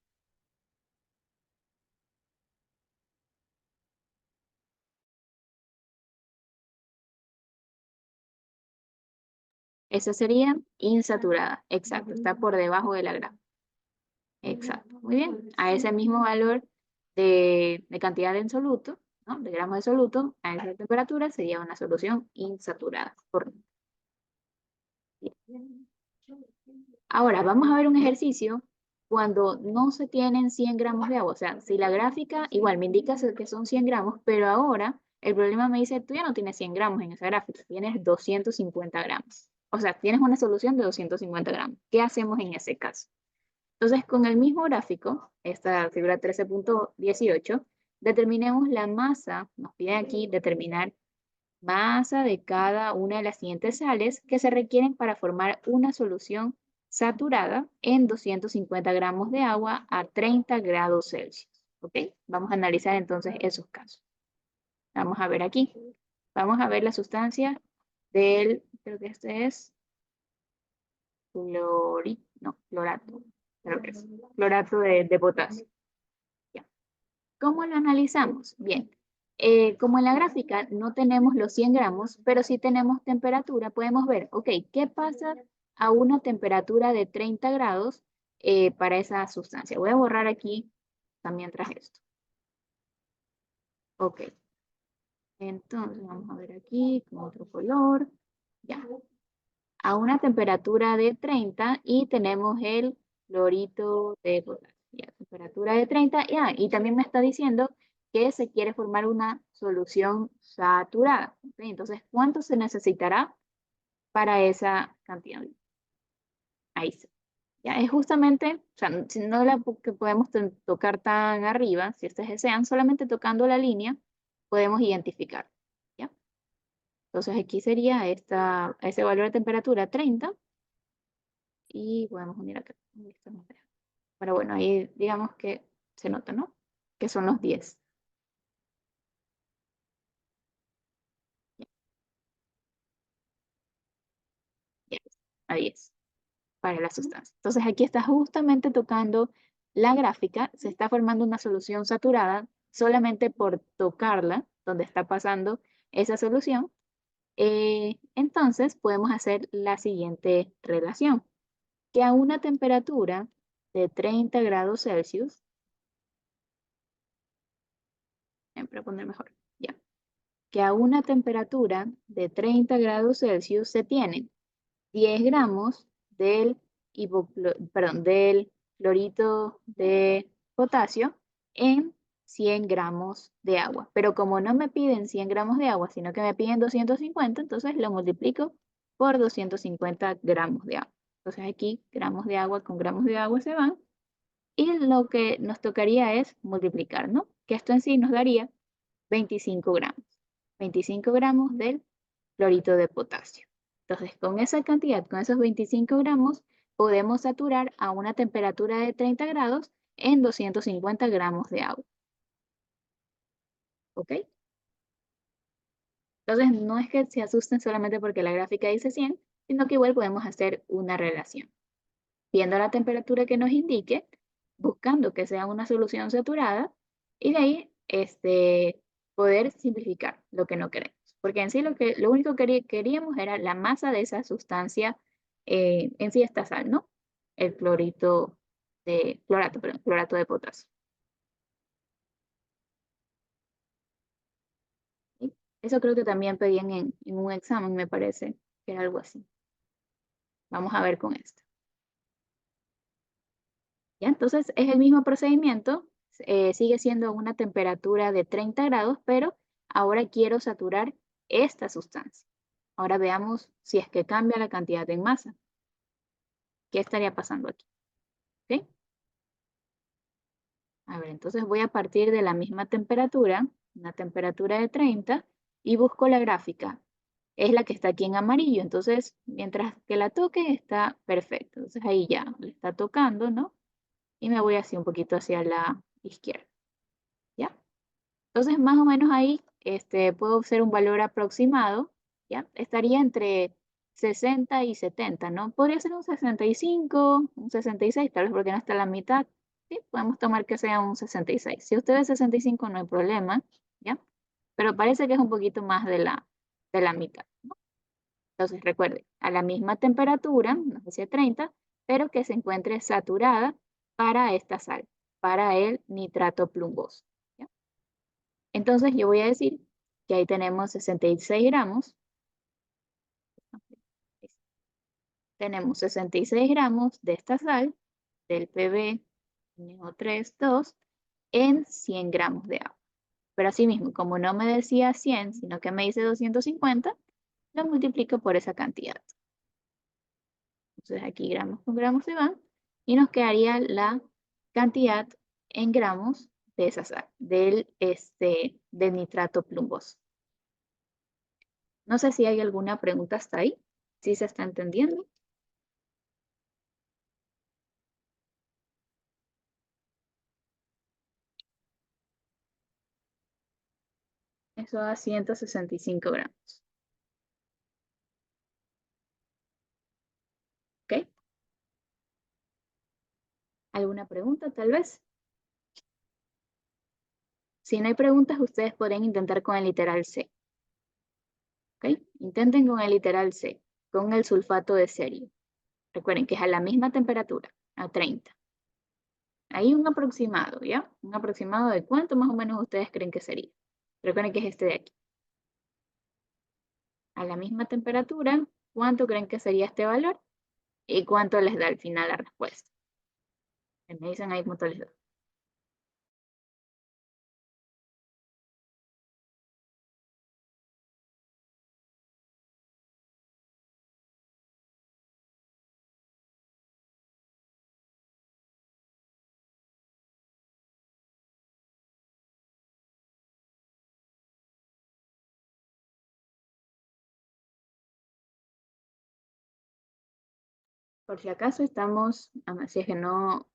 [SPEAKER 1] Esa sería insaturada. Exacto, está por debajo de la grama. Exacto, muy bien. A ese mismo valor de cantidad de soluto, ¿no? De gramos de soluto, a esa temperatura sería una solución insaturada. Correcto. Bien. Ahora, vamos a ver un ejercicio cuando no se tienen 100 gramos de agua. O sea, si la gráfica igual me indica que son 100 gramos, pero ahora el problema me dice, tú ya no tienes 100 gramos en esa gráfica, tienes 250 gramos. O sea, tienes una solución de 250 gramos. ¿Qué hacemos en ese caso? Entonces, con el mismo gráfico, esta figura 13.18, determinemos la masa. Nos pide aquí determinar masa de cada una de las siguientes sales que se requieren para formar una solución saturada en 250 gramos de agua a 30 grados Celsius. ¿Ok? Vamos a analizar entonces esos casos. Vamos a ver aquí. Vamos a ver la sustancia del, creo que este es no, clorato, creo que es clorato de potasio. Ya. ¿Cómo lo analizamos? Bien, como en la gráfica no tenemos los 100 gramos, pero sí tenemos temperatura, podemos ver, ok, ¿qué pasa a una temperatura de 30 grados para esa sustancia? Voy a borrar aquí también tras esto. Ok, entonces vamos a ver aquí con otro color. Ya. A una temperatura de 30 y tenemos el clorito de potasio. Ya, temperatura de 30. Y también me está diciendo que se quiere formar una solución saturada. ¿Ok? Entonces, ¿cuánto se necesitará para esa cantidad? Ahí sí. Ya, es justamente, o sea, si no la que podemos tocar tan arriba, si ustedes desean, solamente tocando la línea podemos identificar. ¿Ya? Entonces aquí sería ese valor de temperatura 30 y podemos unir acá. Listo, nos deja. Pero bueno, ahí digamos que se nota, ¿no? Que son los 10. Ya, a 10 para la sustancia. Entonces aquí está justamente tocando la gráfica, se está formando una solución saturada solamente por tocarla, donde está pasando esa solución. Entonces podemos hacer la siguiente relación, que a una temperatura de 30 grados Celsius, siempre poner mejor, ya, que a una temperatura de 30 grados Celsius se tienen 10 gramos del clorito de potasio en 100 gramos de agua. Pero como no me piden 100 gramos de agua, sino que me piden 250, entonces lo multiplico por 250 gramos de agua. Entonces aquí gramos de agua con gramos de agua se van. Y lo que nos tocaría es multiplicar, ¿no? Que esto en sí nos daría 25 gramos. 25 gramos del clorito de potasio. Entonces, con esa cantidad, con esos 25 gramos, podemos saturar a una temperatura de 30 grados en 250 gramos de agua. ¿Ok? Entonces, no es que se asusten solamente porque la gráfica dice 100, sino que igual podemos hacer una relación. Viendo la temperatura que nos indique, buscando que sea una solución saturada, y de ahí poder simplificar lo que no queremos. Porque en sí lo único que queríamos era la masa de esa sustancia, en sí esta sal, ¿no? El clorato de potasio. ¿Sí? Eso creo que también pedían en un examen, me parece, que era algo así. Vamos a ver con esto. ¿Ya? Entonces es el mismo procedimiento, sigue siendo una temperatura de 30 grados, pero ahora quiero saturar esta sustancia. Ahora veamos si es que cambia la cantidad en masa. ¿Qué estaría pasando aquí? ¿Ok? A ver, entonces voy a partir de la misma temperatura, una temperatura de 30, y busco la gráfica. Es la que está aquí en amarillo, entonces mientras que la toque está perfecto. Entonces ahí ya le está tocando, ¿no? Y me voy así un poquito hacia la izquierda. ¿Ya? Entonces, más o menos ahí puedo hacer un valor aproximado, ¿ya? Estaría entre 60 y 70, ¿no? Podría ser un 65, un 66, tal vez porque no está a la mitad. Sí, podemos tomar que sea un 66. Si usted es 65, no hay problema, ¿ya? Pero parece que es un poquito más de la mitad, ¿no? Entonces, recuerde, a la misma temperatura, no sé si a 30, pero que se encuentre saturada para esta sal, para el nitrato plumboso. ¿Ya? Entonces yo voy a decir que ahí tenemos 66 gramos. Tenemos 66 gramos de esta sal, del PbNO3,2, en 100 gramos de agua. Pero así mismo, como no me decía 100, sino que me dice 250, lo multiplico por esa cantidad. Entonces aquí gramos con gramos se van y nos quedaría la cantidad en gramos de esa sal, del nitrato plumboso. No sé si hay alguna pregunta hasta ahí, si se está entendiendo. Eso da 165 gramos. ¿Ok? ¿Alguna pregunta tal vez? Si no hay preguntas, ustedes podrían intentar con el literal C. ¿Ok? Intenten con el literal C, con el sulfato de cerio. Recuerden que es a la misma temperatura, a 30. Hay un aproximado, ¿ya? Un aproximado de cuánto más o menos ustedes creen que sería. Recuerden que es este de aquí. a la misma temperatura, ¿cuánto creen que sería este valor? ¿Y cuánto les da al final la respuesta? Me dicen ahí cuánto les da. Por si acaso estamos, si es que no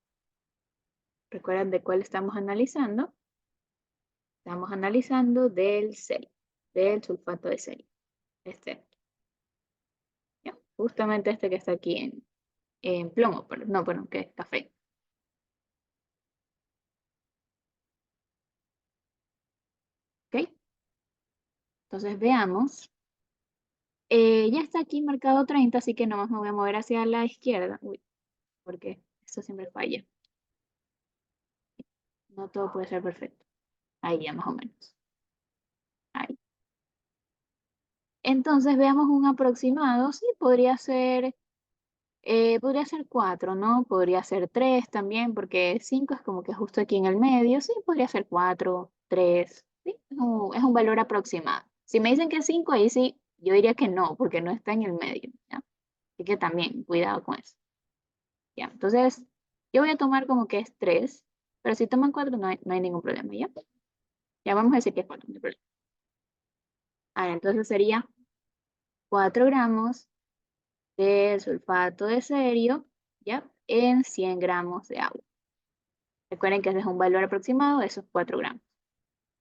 [SPEAKER 1] recuerdan de cuál estamos analizando del serio, del sulfato de serio. Este, ya, justamente este que está aquí en plomo, pero no, perdón, que es café. ¿Ok? Entonces veamos. Ya está aquí marcado 30, así que nomás me voy a mover hacia la izquierda. Uy, porque esto siempre falla. No todo puede ser perfecto. Ahí ya más o menos. Ahí. Entonces veamos un aproximado. Sí, podría ser 4, ¿no? Podría ser 3 también, porque 5 es como que justo aquí en el medio. Sí, podría ser 4, 3. Sí, es un valor aproximado. Si me dicen que es 5, ahí sí, yo diría que no, porque no está en el medio, ¿ya? Así que también, cuidado con eso. ¿Ya? Entonces, yo voy a tomar como que es 3, pero si toman 4 no hay ningún problema, ¿ya? Ya vamos a decir que es 4, no hay problema. Ahora, entonces sería 4 gramos de sulfato de cerio, ¿ya? En 100 gramos de agua. Recuerden que ese es un valor aproximado de esos 4 gramos.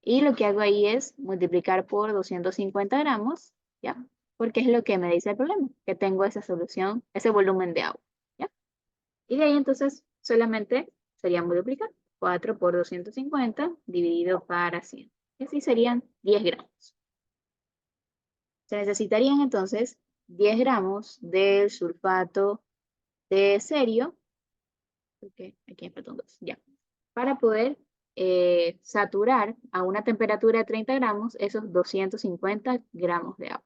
[SPEAKER 1] Y lo que hago ahí es multiplicar por 250 gramos, ¿ya? Porque es lo que me dice el problema, que tengo esa solución, ese volumen de agua, ¿ya? Y de ahí entonces solamente sería multiplicar 4 por 250 dividido para 100. Y así serían 10 gramos. Se necesitarían entonces 10 gramos del sulfato de cerio. Ok, aquí me faltan dos, ya. Para poder saturar a una temperatura de 30 gramos esos 250 gramos de agua.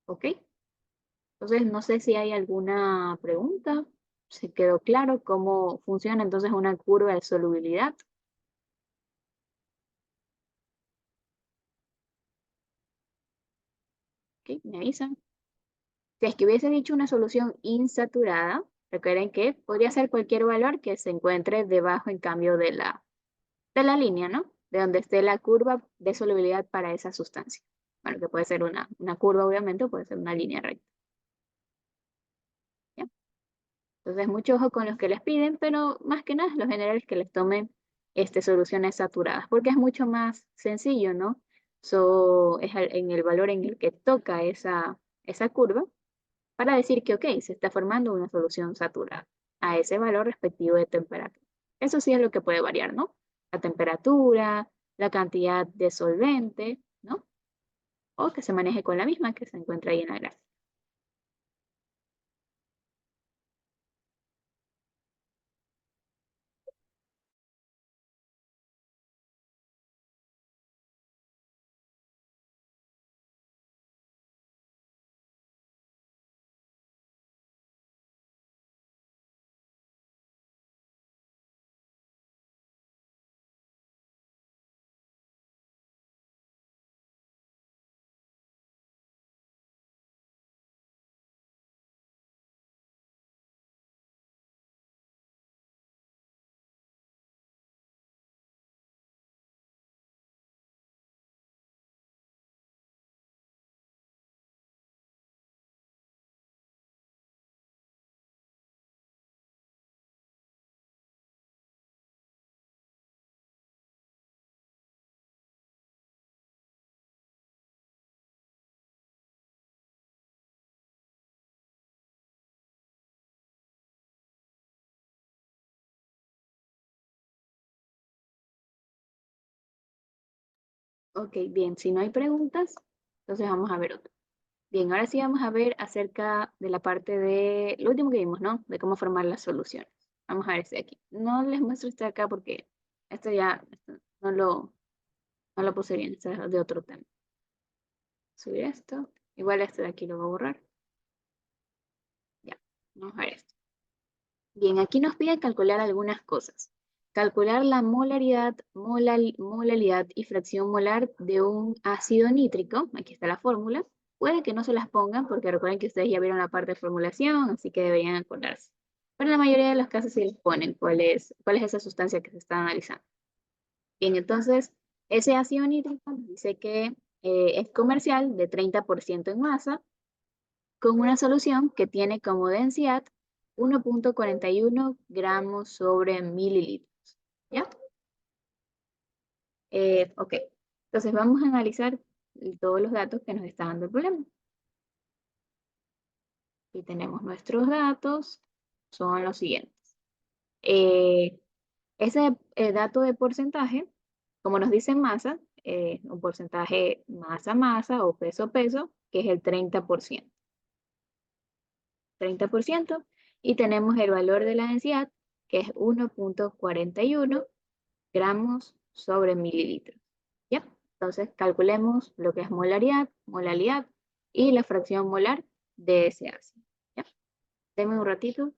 [SPEAKER 1] ¿Ok? Entonces, no sé si hay alguna pregunta. ¿Se quedó claro cómo funciona entonces una curva de solubilidad? ¿Ok? Me avisan. Si es que hubiese dicho una solución insaturada, recuerden que podría ser cualquier valor que se encuentre debajo en cambio de la línea, ¿no? De donde esté la curva de solubilidad para esa sustancia. Bueno, que puede ser una curva, obviamente, o puede ser una línea recta. ¿Ya? Entonces, mucho ojo con los que les piden, pero más que nada, lo general es que les tomen soluciones saturadas, porque es mucho más sencillo, ¿no? Es en el valor en el que toca esa curva para decir que, ok, se está formando una solución saturada a ese valor respectivo de temperatura. Eso sí es lo que puede variar, ¿no? La temperatura, la cantidad de solvente, ¿no? O que se maneje con la misma que se encuentra ahí en la gráfica. Ok, bien, si no hay preguntas, entonces vamos a ver otro. Bien, ahora sí vamos a ver acerca de la parte de lo último que vimos, ¿no? De cómo formar las soluciones. Vamos a ver este de aquí. No les muestro este de acá porque esto ya no lo puse bien, este es de otro tema. Subir esto. Igual esto de aquí lo voy a borrar. Ya, vamos a ver esto. Bien, aquí nos pide calcular algunas cosas. Calcular la molaridad, molalidad y fracción molar de un ácido nítrico. Aquí está la fórmula. Puede que no se las pongan porque recuerden que ustedes ya vieron la parte de formulación, así que deberían acordarse. Pero en la mayoría de los casos sí les ponen cuál es esa sustancia que se está analizando. Bien, entonces, ese ácido nítrico nos dice que es comercial de 30% en masa con una solución que tiene como densidad 1,41 gramos sobre mililitros. ¿Ya? Ok. Entonces vamos a analizar todos los datos que nos está dando el problema. Y tenemos nuestros datos, son los siguientes. Eh, ese dato de porcentaje, como nos dice masa, un porcentaje masa-masa o peso-peso, que es el 30%. 30%, y tenemos el valor de la densidad, que es 1,41 gramos sobre mililitros. ¿Ya? Entonces calculemos lo que es molaridad, molalidad y la fracción molar de ese ácido. ¿Ya? Deme un ratito.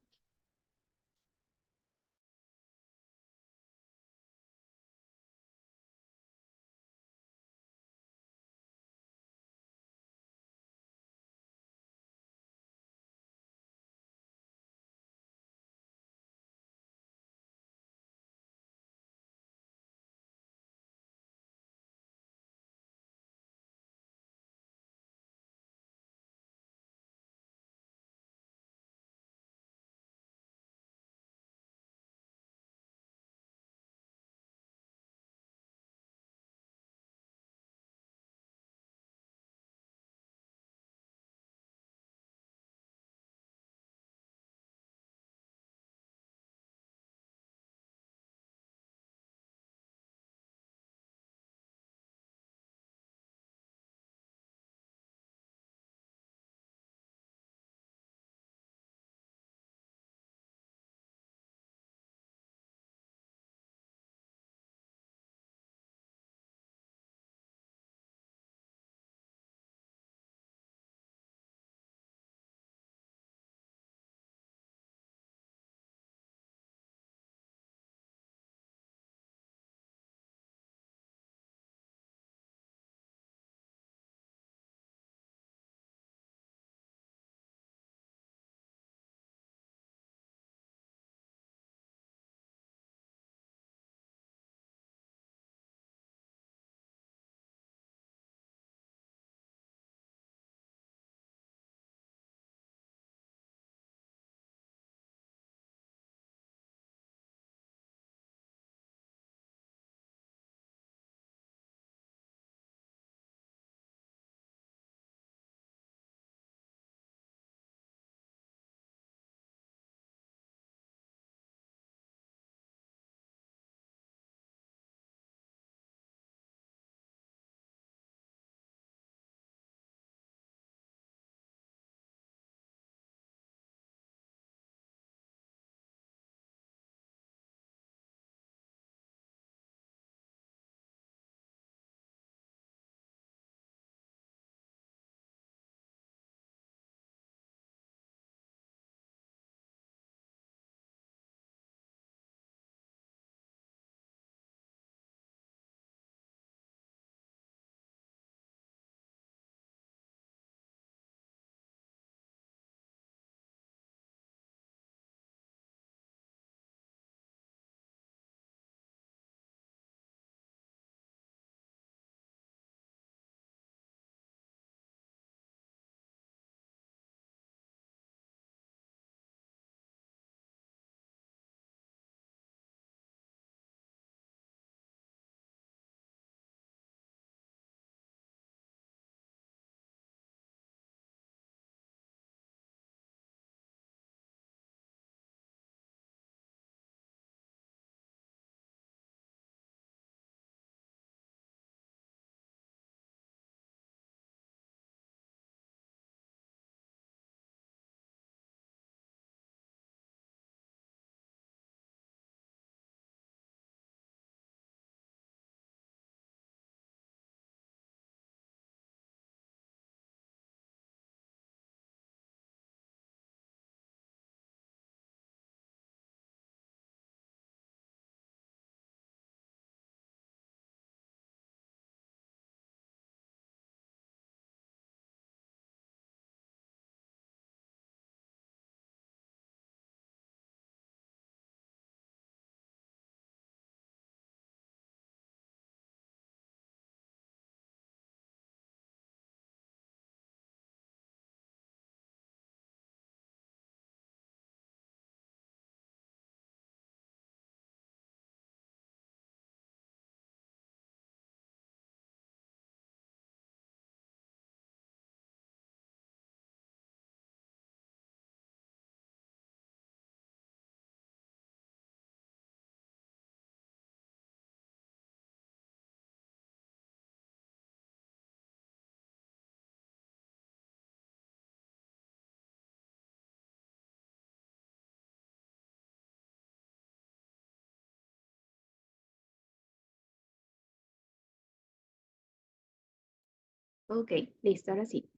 [SPEAKER 1] Ok, listo, ahora sí.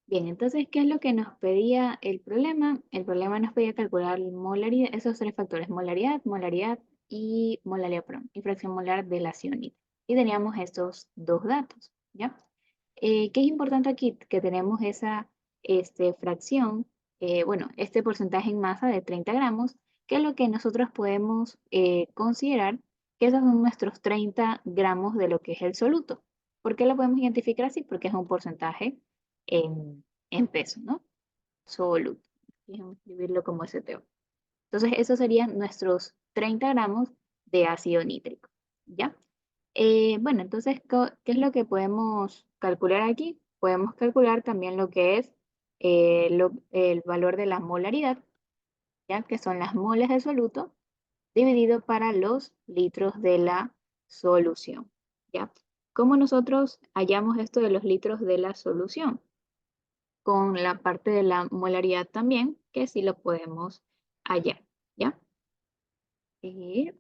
[SPEAKER 1] Bien, entonces, ¿qué es lo que nos pedía el problema? El problema nos pedía calcular molaridad, esos tres factores, molaridad y molaridad, perdón, y fracción molar del ácido nítrico. Y teníamos estos dos datos, ¿ya? ¿Qué es importante aquí? Que tenemos esa fracción, bueno, este porcentaje en masa de 30 gramos, que es lo que nosotros podemos considerar que esos son nuestros 30 gramos de lo que es el soluto. ¿Por qué lo podemos identificar así? Porque es un porcentaje en peso, ¿no? Soluto. Déjame escribirlo como STO. Entonces, esos serían nuestros 30 gramos de ácido nítrico, ¿ya? Bueno, entonces, ¿qué es lo que podemos calcular aquí? Podemos calcular también lo que es el valor de la molaridad, ¿ya? Que son las moles de soluto, dividido para los litros de la solución, ¿ya? ¿Cómo nosotros hallamos esto de los litros de la solución? Con la parte de la molaridad también, que sí lo podemos hallar, ¿ya? Y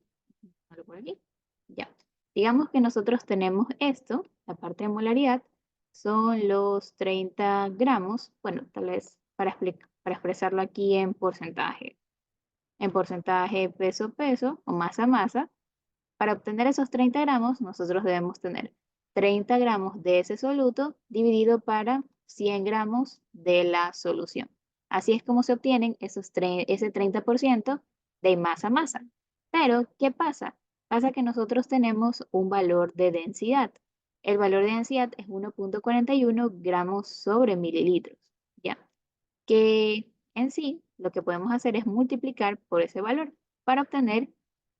[SPEAKER 1] por aquí, ya. Digamos que nosotros tenemos esto, la parte de molaridad, son los 30 gramos, bueno, tal vez para expresarlo aquí en porcentaje peso-peso o masa-masa, para obtener esos 30 gramos, nosotros debemos tener 30 gramos de ese soluto dividido para 100 gramos de la solución. Así es como se obtienen ese 30% de masa-masa. Pero, ¿qué pasa? Pasa que nosotros tenemos un valor de densidad. El valor de densidad es 1,41 gramos sobre mililitros, ¿ya? Que en sí lo que podemos hacer es multiplicar por ese valor para obtener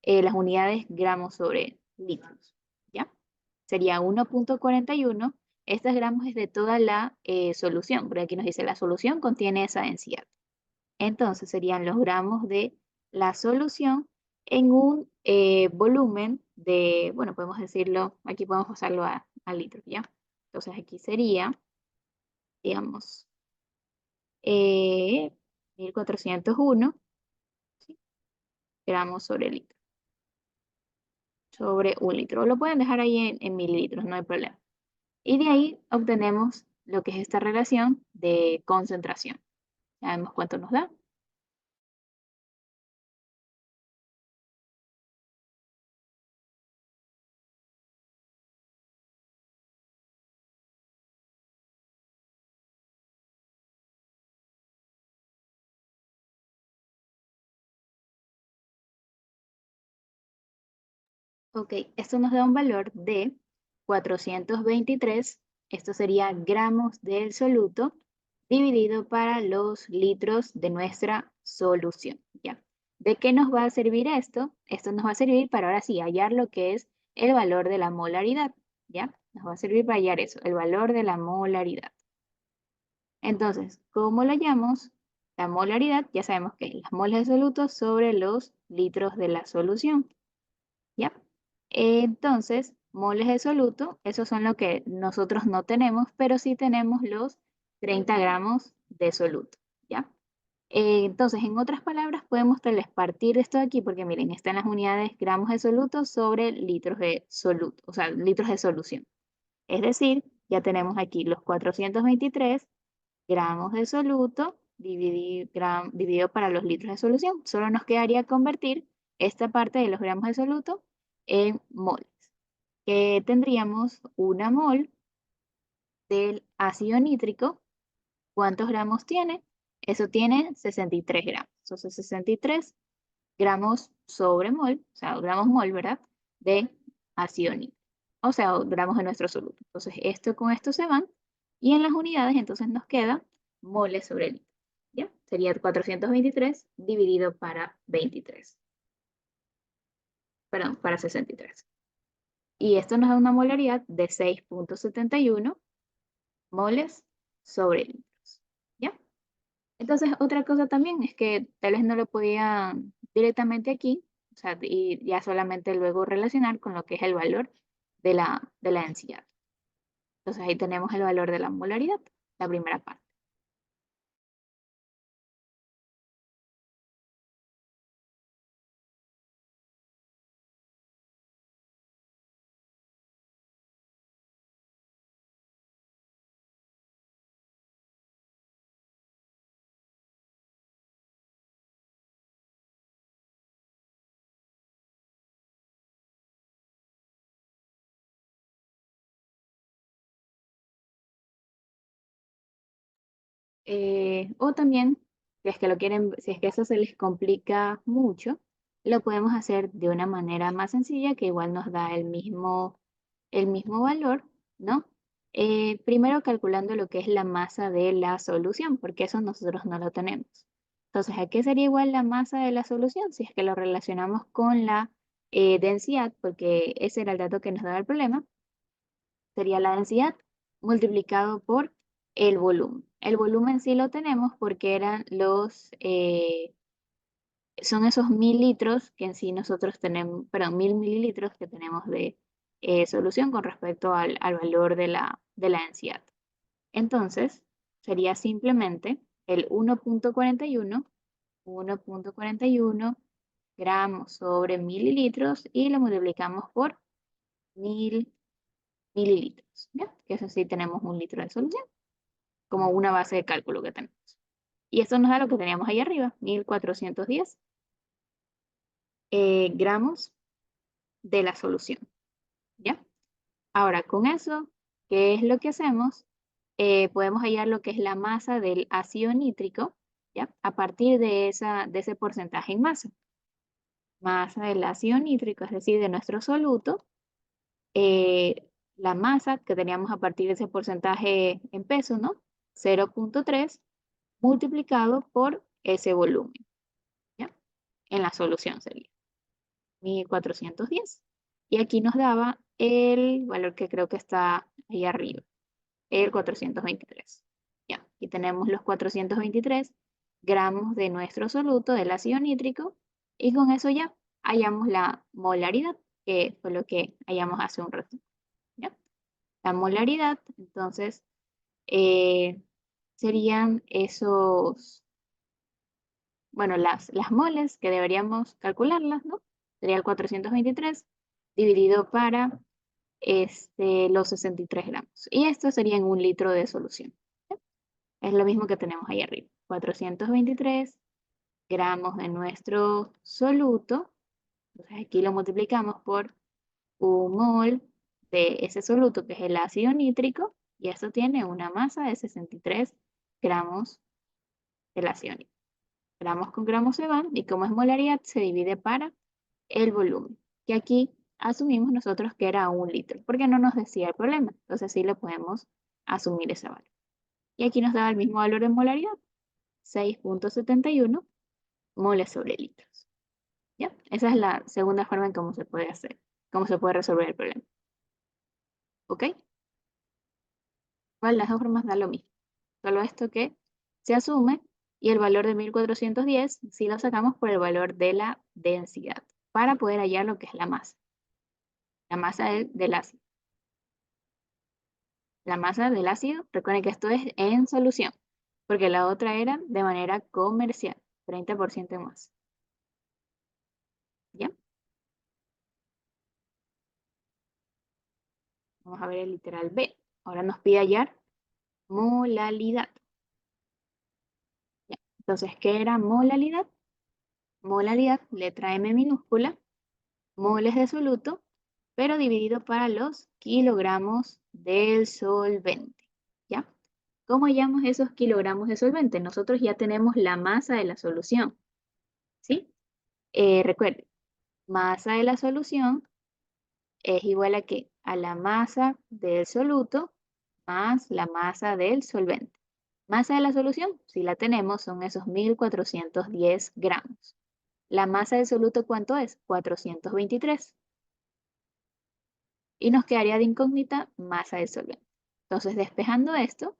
[SPEAKER 1] las unidades gramos sobre litros, ¿ya? Sería 1,41. Estos gramos es de toda la solución, porque aquí nos dice la solución contiene esa densidad. Entonces serían los gramos de la solución en un volumen de, bueno, podemos decirlo, aquí podemos pasarlo a litros, ¿ya? Entonces aquí sería, digamos, eh, 1401, ¿sí? Gramos sobre litro, sobre un litro. Lo pueden dejar ahí en mililitros, no hay problema. Y de ahí obtenemos lo que es esta relación de concentración. Ya vemos cuánto nos da. Ok, esto nos da un valor de 423. Esto sería gramos del soluto dividido para los litros de nuestra solución. ¿Ya? ¿De qué nos va a servir esto? Esto nos va a servir para ahora sí hallar lo que es el valor de la molaridad. ¿Ya? Nos va a servir para hallar eso, el valor de la molaridad. Entonces, ¿cómo lo hallamos? La molaridad, ya sabemos que es las moles de soluto sobre los litros de la solución. ¿Ya? Entonces, moles de soluto, esos son lo que nosotros no tenemos, pero sí tenemos los 30 gramos de soluto, ¿ya? Entonces, en otras palabras, podemos tal vez partir esto de aquí, porque miren, están las unidades gramos de soluto sobre litros de soluto, o sea, litros de solución. Es decir, ya tenemos aquí los 423 gramos de soluto dividido para los litros de solución. Solo nos quedaría convertir esta parte de los gramos de soluto en moles. Que tendríamos una mol del ácido nítrico. ¿Cuántos gramos tiene? Eso tiene 63 gramos. Entonces 63 gramos sobre mol, o sea, gramos mol, ¿verdad? De ácido nítrico. O sea, gramos de nuestro soluto. Entonces esto con esto se van. Y en las unidades entonces nos queda moles sobre litro. ¿Ya? Sería 423 dividido para 23. Perdón, para 63. Y esto nos da una molaridad de 6,71 moles sobre litros. ¿Ya? Entonces, otra cosa también es que tal vez no lo podía directamente aquí, o sea, y ya solamente luego relacionar con lo que es el valor de la densidad. Entonces, ahí tenemos el valor de la molaridad, la primera parte. O también, si es que lo quieren, si es que eso se les complica mucho, lo podemos hacer de una manera más sencilla que igual nos da el mismo valor, ¿no? Primero calculando lo que es la masa de la solución, porque eso nosotros no lo tenemos. Entonces, ¿a qué sería igual la masa de la solución? Si es que lo relacionamos con la densidad, porque ese era el dato que nos daba el problema, sería la densidad multiplicado por el volumen. El volumen sí lo tenemos porque eran son esos 1.000 litros que en sí nosotros tenemos, perdón, 1.000 mililitros que tenemos de solución con respecto al valor de la densidad. Entonces, sería simplemente el 1.41 gramos sobre mililitros y lo multiplicamos por 1.000 mililitros, ¿ya? Que eso sí tenemos 1 litro de solución, como una base de cálculo que tenemos. Y esto nos da lo que teníamos ahí arriba, 1.410 gramos de la solución, ¿ya? Ahora, con eso, ¿qué es lo que hacemos? Podemos hallar lo que es la masa del ácido nítrico, ¿ya? A partir de ese porcentaje en masa. Masa del ácido nítrico, es decir, de nuestro soluto, la masa que teníamos a partir de ese porcentaje en peso, ¿no? 0.3 multiplicado por ese volumen, ¿ya? En la solución sería 1.410. Y aquí nos daba el valor que creo que está ahí arriba, el 423. Ya, y tenemos los 423 gramos de nuestro soluto del ácido nítrico y con eso ya hallamos la molaridad, que fue lo que hallamos hace un rato. ¿Ya? La molaridad, entonces, eh, serían esos, bueno, las moles que deberíamos calcularlas, ¿no? Sería el 423 dividido para los 63 gramos. Y esto sería en 1 litro de solución. ¿Ya? Es lo mismo que tenemos ahí arriba. 423 gramos de nuestro soluto. Entonces aquí lo multiplicamos por 1 mol de ese soluto, que es el ácido nítrico, y esto tiene una masa de 63 gramos del ácido nítrico. Gramos con gramos se van, y como es molaridad, se divide para el volumen, que aquí asumimos nosotros que era 1 litro, porque no nos decía el problema, entonces sí lo podemos asumir ese valor. Y aquí nos da el mismo valor de molaridad, 6.71 moles sobre litros. ¿Ya? Esa es la segunda forma en cómo se puede hacer, cómo se puede resolver el problema. ¿Ok? Igual las dos formas da lo mismo. Solo esto que se asume y el valor de 1.410 si lo sacamos por el valor de la densidad para poder hallar lo que es la masa del ácido. La masa del ácido, recuerden que esto es en solución, porque la otra era de manera comercial, 30% más. ¿Ya? Vamos a ver el literal B. Ahora nos pide hallar molalidad. ¿Ya? Entonces, ¿qué era molalidad? Molalidad, letra M minúscula, moles de soluto, pero dividido para los kilogramos del solvente. ¿Ya? ¿Cómo hallamos esos kilogramos de solvente? Nosotros ya tenemos la masa de la solución. ¿Sí? Recuerden, masa de la solución es igual a ¿qué? A la masa del soluto más la masa del solvente. Masa de la solución, si la tenemos, son esos 1.410 gramos. La masa del soluto, ¿cuánto es? 423. Y nos quedaría de incógnita masa del solvente. Entonces, despejando esto,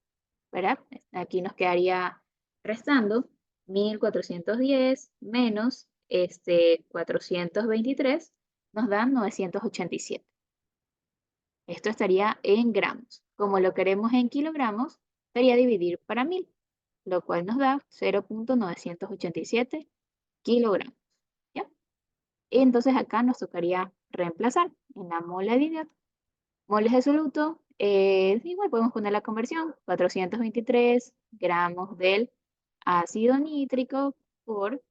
[SPEAKER 1] ¿verdad? Aquí nos quedaría restando 1.410 menos 423, nos dan 987. Esto estaría en gramos. Como lo queremos en kilogramos, sería dividir para 1.000, lo cual nos da 0.987 kilogramos. ¿Ya? Y entonces acá nos tocaría reemplazar en la molaridad. Moles de soluto, igual podemos poner la conversión, 423 gramos del ácido nítrico por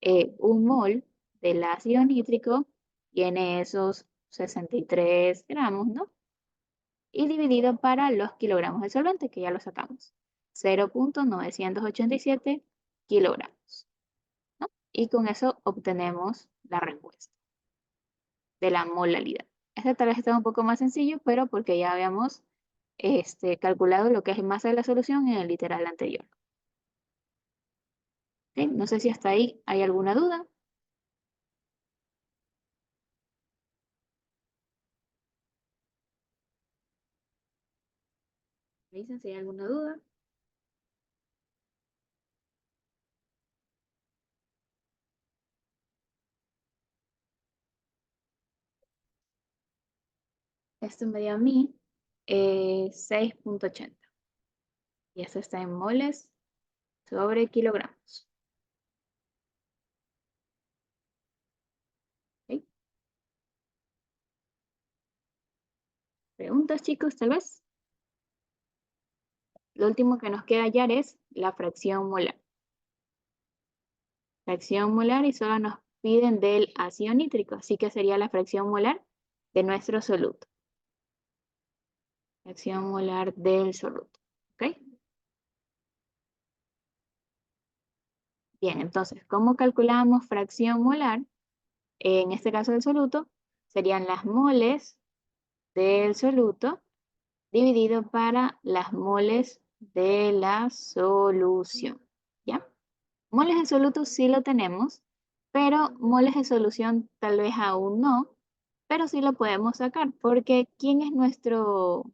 [SPEAKER 1] 1 mol del ácido nítrico, tiene esos 63 gramos, ¿no? Y dividido para los kilogramos de solvente, que ya lo sacamos. 0,987 kilogramos, ¿no? Y con eso obtenemos la respuesta de la molaridad. Este tal vez está un poco más sencillo, pero porque ya habíamos calculado lo que es masa de la solución en el literal anterior. ¿Ok? No sé si hasta ahí hay alguna duda. ¿Me dicen si hay alguna duda? Esto me dio a mí 6,80. Y eso está en moles sobre kilogramos. ¿Ok? ¿Preguntas, chicos, tal vez? Lo último que nos queda hallar es la fracción molar. Fracción molar y solo nos piden del ácido nítrico, así que sería la fracción molar de nuestro soluto. Fracción molar del soluto. ¿Ok? Bien, entonces, ¿cómo calculamos fracción molar? En este caso del soluto, serían las moles del soluto dividido para las moles de la solución. ¿Ya? Moles de soluto sí lo tenemos, pero moles de solución tal vez aún no, pero sí lo podemos sacar, porque ¿quién es nuestro,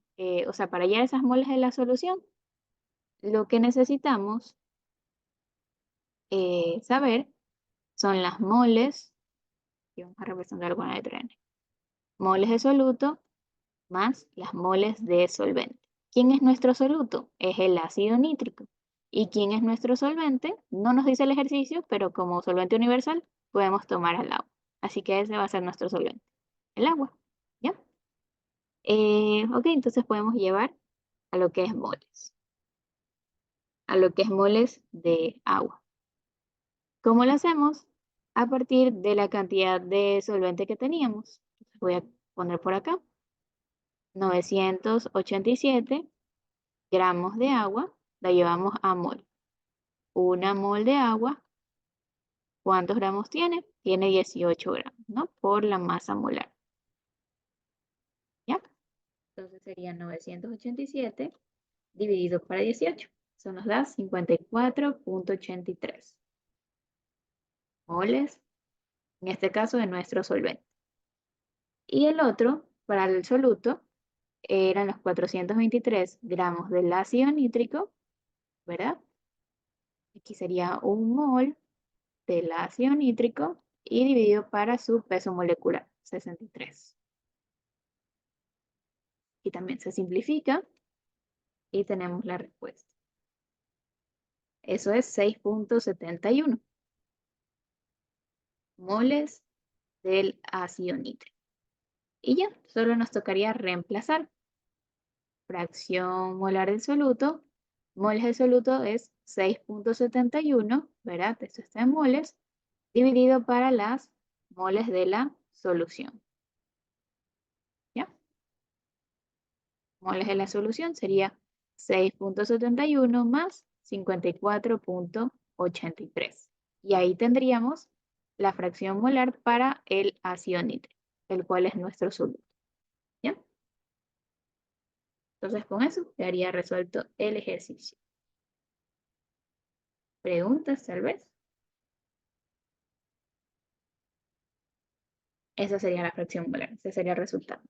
[SPEAKER 1] o sea, para hallar esas moles de la solución, lo que necesitamos saber son las moles, y vamos a representar con la letra N, moles de soluto más las moles de solvente. ¿Quién es nuestro soluto? Es el ácido nítrico. ¿Y quién es nuestro solvente? No nos dice el ejercicio, pero como solvente universal podemos tomar el agua. Así que ese va a ser nuestro solvente, el agua. ¿Ya? Ok, entonces podemos llevar a lo que es moles, a lo que es moles de agua. ¿Cómo lo hacemos? A partir de la cantidad de solvente que teníamos. Voy a poner por acá 987 gramos de agua, la llevamos a mol. Una mol de agua, ¿cuántos gramos tiene? Tiene 18 gramos, ¿no? Por la masa molar. ¿Ya? Entonces sería 987 dividido para 18. Eso nos da 54,83 moles, en este caso de nuestro solvente. Y el otro, para el soluto, eran los 423 gramos del ácido nítrico, ¿verdad? Aquí sería un mol del ácido nítrico y dividido para su peso molecular, 63. Y también se simplifica y tenemos la respuesta. Eso es 6,71 moles del ácido nítrico. Y ya, solo nos tocaría reemplazar fracción molar del soluto. Moles del soluto es 6,71, ¿verdad? Eso está en moles, dividido para las moles de la solución. ¿Ya? Moles de la solución sería 6,71 más 54,83. Y ahí tendríamos la fracción molar para el ácido nítrico, el cual es nuestro soluto. ¿Ya? Entonces con eso quedaría resuelto el ejercicio. ¿Preguntas tal vez? Esa sería la fracción molar, ese sería el resultado.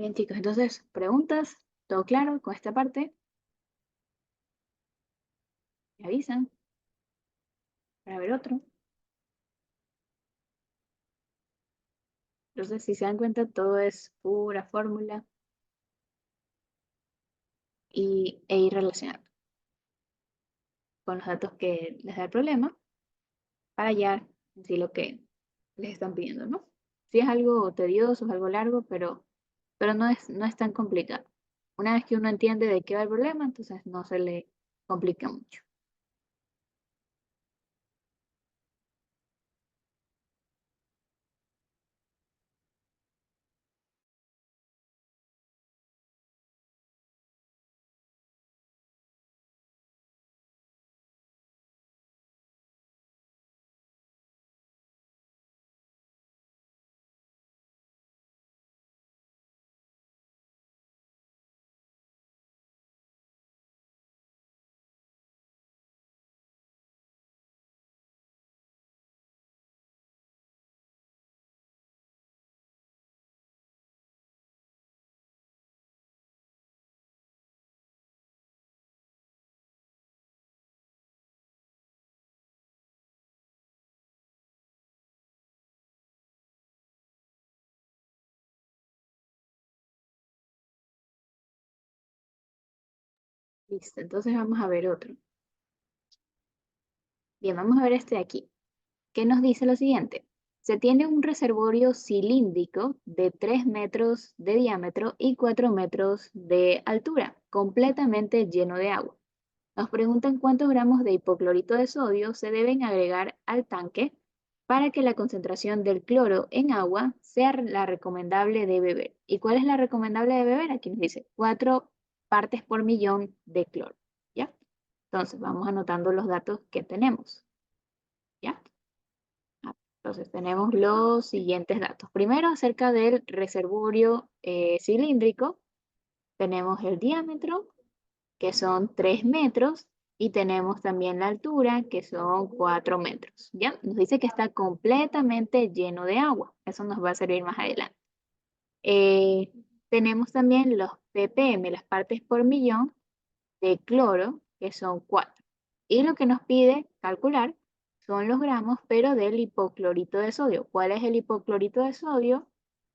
[SPEAKER 1] Bien, chicos, entonces, preguntas, ¿todo claro con esta parte? Me avisan para ver otro. Entonces, si se dan cuenta, todo es pura fórmula e ir relacionando con los datos que les da el problema para hallar en sí lo que les están pidiendo, ¿no? Sí es algo tedioso, es algo largo, pero no es tan complicado. Una vez que uno entiende de qué va el problema, entonces no se le complica mucho. Listo, entonces vamos a ver otro. Bien, vamos a ver este de aquí, que nos dice lo siguiente. Se tiene un reservorio cilíndrico de 3 metros de diámetro y 4 metros de altura, completamente lleno de agua. Nos preguntan cuántos gramos de hipoclorito de sodio se deben agregar al tanque para que la concentración del cloro en agua sea la recomendable de beber. ¿Y cuál es la recomendable de beber? Aquí nos dice 4 partes por millón de cloro. ¿Ya? Entonces vamos anotando los datos que tenemos. ¿Ya? Entonces tenemos los siguientes datos. Primero, acerca del reservorio cilíndrico, tenemos el diámetro, que son 3 metros, y tenemos también la altura, que son 4 metros. ¿Ya? Nos dice que está completamente lleno de agua. Eso nos va a servir más adelante. Eh, tenemos también los ppm, las partes por millón de cloro, que son 4. Y lo que nos pide calcular son los gramos, pero del hipoclorito de sodio. ¿Cuál es el hipoclorito de sodio?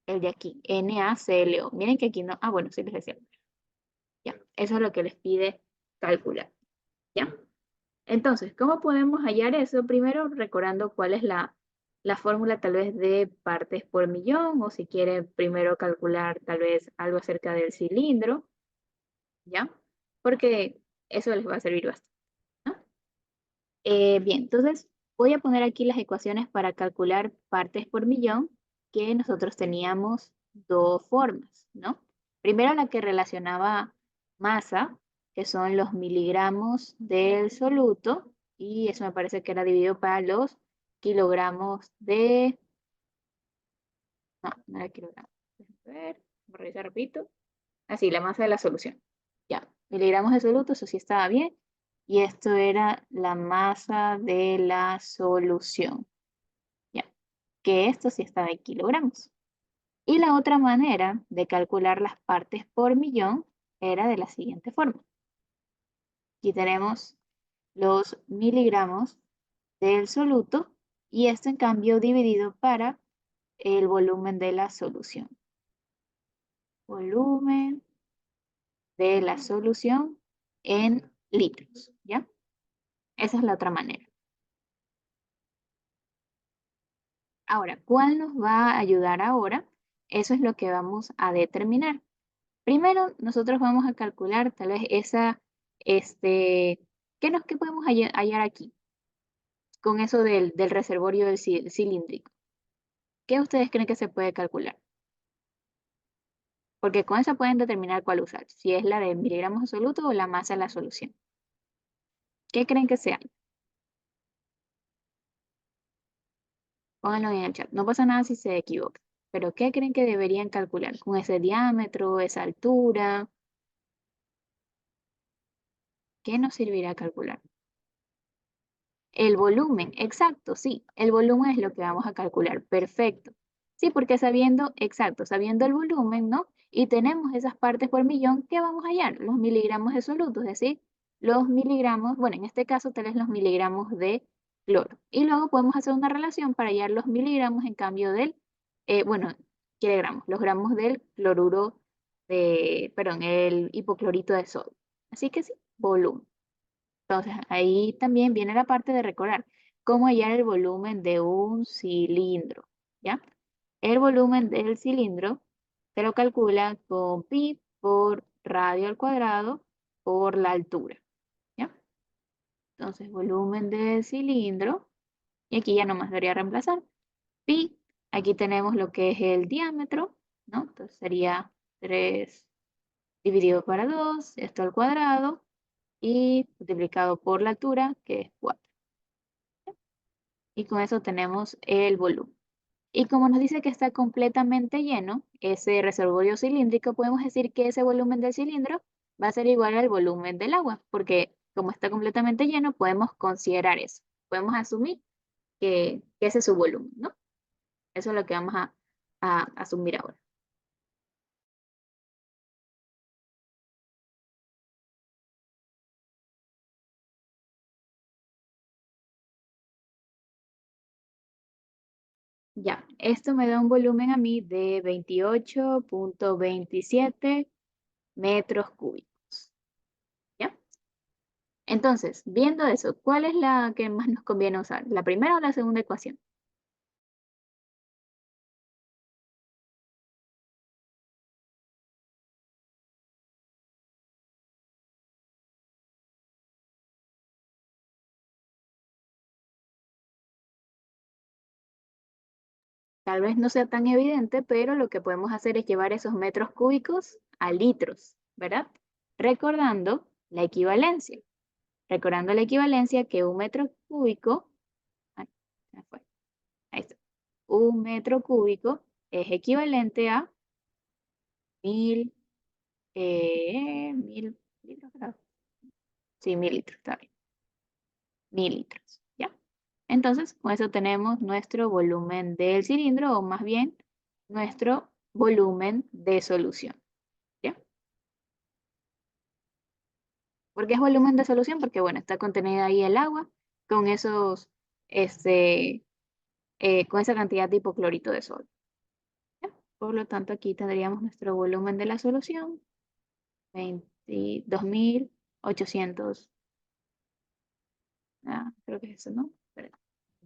[SPEAKER 1] El de aquí, NaClO. Miren que aquí no, bueno, sí les decía. Ya, eso es lo que les pide calcular. ¿Ya? Entonces, ¿cómo podemos hallar eso? Primero, recordando cuál es la fórmula tal vez de partes por millón, o si quieren primero calcular tal vez algo acerca del cilindro, ¿ya? Porque eso les va a servir bastante, ¿no? Bien, entonces voy a poner aquí las ecuaciones para calcular partes por millón, que nosotros teníamos dos formas, ¿no? Primero la que relacionaba masa, que son los miligramos del soluto, y eso me parece que era dividido para los kilogramos de... No, no era kilogramos. Déjame ver, voy a revisar, repito. Así, la masa de la solución. Ya, miligramos de soluto, eso sí estaba bien. Y esto era la masa de la solución. Ya, que esto sí estaba en kilogramos. Y la otra manera de calcular las partes por millón era de la siguiente forma. Aquí tenemos los miligramos del soluto y esto en cambio dividido para el volumen de la solución. Volumen de la solución en litros, ¿ya? Esa es la otra manera. Ahora, ¿cuál nos va a ayudar ahora? Eso es lo que vamos a determinar. Primero, nosotros vamos a calcular tal vez este, ¿qué podemos hallar aquí con eso del reservorio del cilíndrico? ¿Qué ustedes creen que se puede calcular? Porque con eso pueden determinar cuál usar, si es la de miligramos absolutos o la masa de la solución. ¿Qué creen que sea? Pónganlo en el chat. No pasa nada si se equivocan. Pero ¿qué creen que deberían calcular? ¿Con ese diámetro, esa altura? ¿Qué nos servirá calcular? El volumen, exacto, sí. El volumen es lo que vamos a calcular. Perfecto. Sí, porque sabiendo, exacto, sabiendo el volumen, ¿no? y tenemos esas partes por millón que vamos a hallar, los miligramos de soluto, es decir, los miligramos, bueno, en este caso tal vez los miligramos de cloro. Y luego podemos hacer una relación para hallar los miligramos en cambio del, bueno, kilogramos, los gramos del cloruro de, perdón, el hipoclorito de sodio. Así que sí, volumen. Entonces, ahí también viene la parte de recordar cómo hallar el volumen de un cilindro, ¿ya? El volumen del cilindro se lo calcula con pi por radio al cuadrado por la altura, ¿ya? Entonces, volumen del cilindro, y aquí ya nomás debería reemplazar pi. Aquí tenemos lo que es el diámetro, ¿no? Entonces sería 3 dividido para 2, esto al cuadrado, y multiplicado por la altura, que es 4. Y con eso tenemos el volumen. Y como nos dice que está completamente lleno, ese reservorio cilíndrico, podemos decir que ese volumen del cilindro va a ser igual al volumen del agua, porque como está completamente lleno, podemos considerar eso. Podemos asumir que ese es su volumen, ¿no? Eso es lo que vamos a asumir ahora. Ya, esto me da un volumen a mí de 28,27 metros cúbicos. ¿Ya? Entonces, viendo eso, ¿cuál es la que más nos conviene usar? ¿La primera o la segunda ecuación? Tal vez no sea tan evidente, pero lo que podemos hacer es llevar esos metros cúbicos a litros, ¿verdad? Recordando la equivalencia. Recordando la equivalencia que un metro cúbico, ay, se me fue, ahí está. Un metro cúbico es equivalente a 1000 litros, creo. Sí, 1000 litros, está bien. 1000 litros, ¿ya? Entonces, con eso tenemos nuestro volumen del cilindro, o más bien, nuestro volumen de solución, ¿ya? ¿Por qué es volumen de solución? Porque, bueno, está contenida ahí el agua con esos, este, con esa cantidad de hipoclorito de sodio, ¿ya? Por lo tanto, aquí tendríamos nuestro volumen de la solución, 22.800, creo que es eso, ¿no? Espera,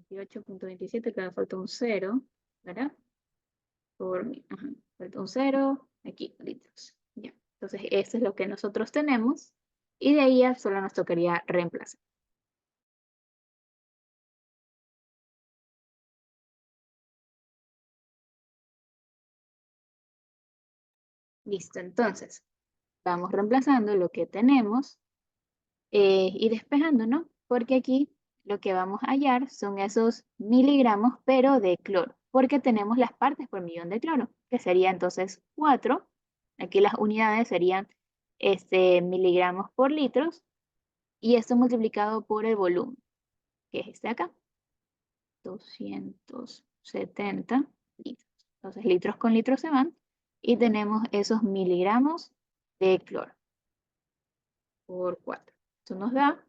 [SPEAKER 1] 28,27, que me falta un cero, ¿verdad? Por mil, ajá, falta un cero, aquí, litros, ya. Entonces, eso es lo que nosotros tenemos, y de ahí ya solo nos tocaría reemplazar. Listo, entonces, vamos reemplazando lo que tenemos y despejando, ¿no? Porque aquí lo que vamos a hallar son esos miligramos, pero de cloro, porque tenemos las partes por millón de cloro, que sería entonces 4. Aquí las unidades serían miligramos por litros, y esto multiplicado por el volumen, que es este de acá, 270 litros. Entonces, litros con litros se van, y tenemos esos miligramos de cloro por 4. Esto nos da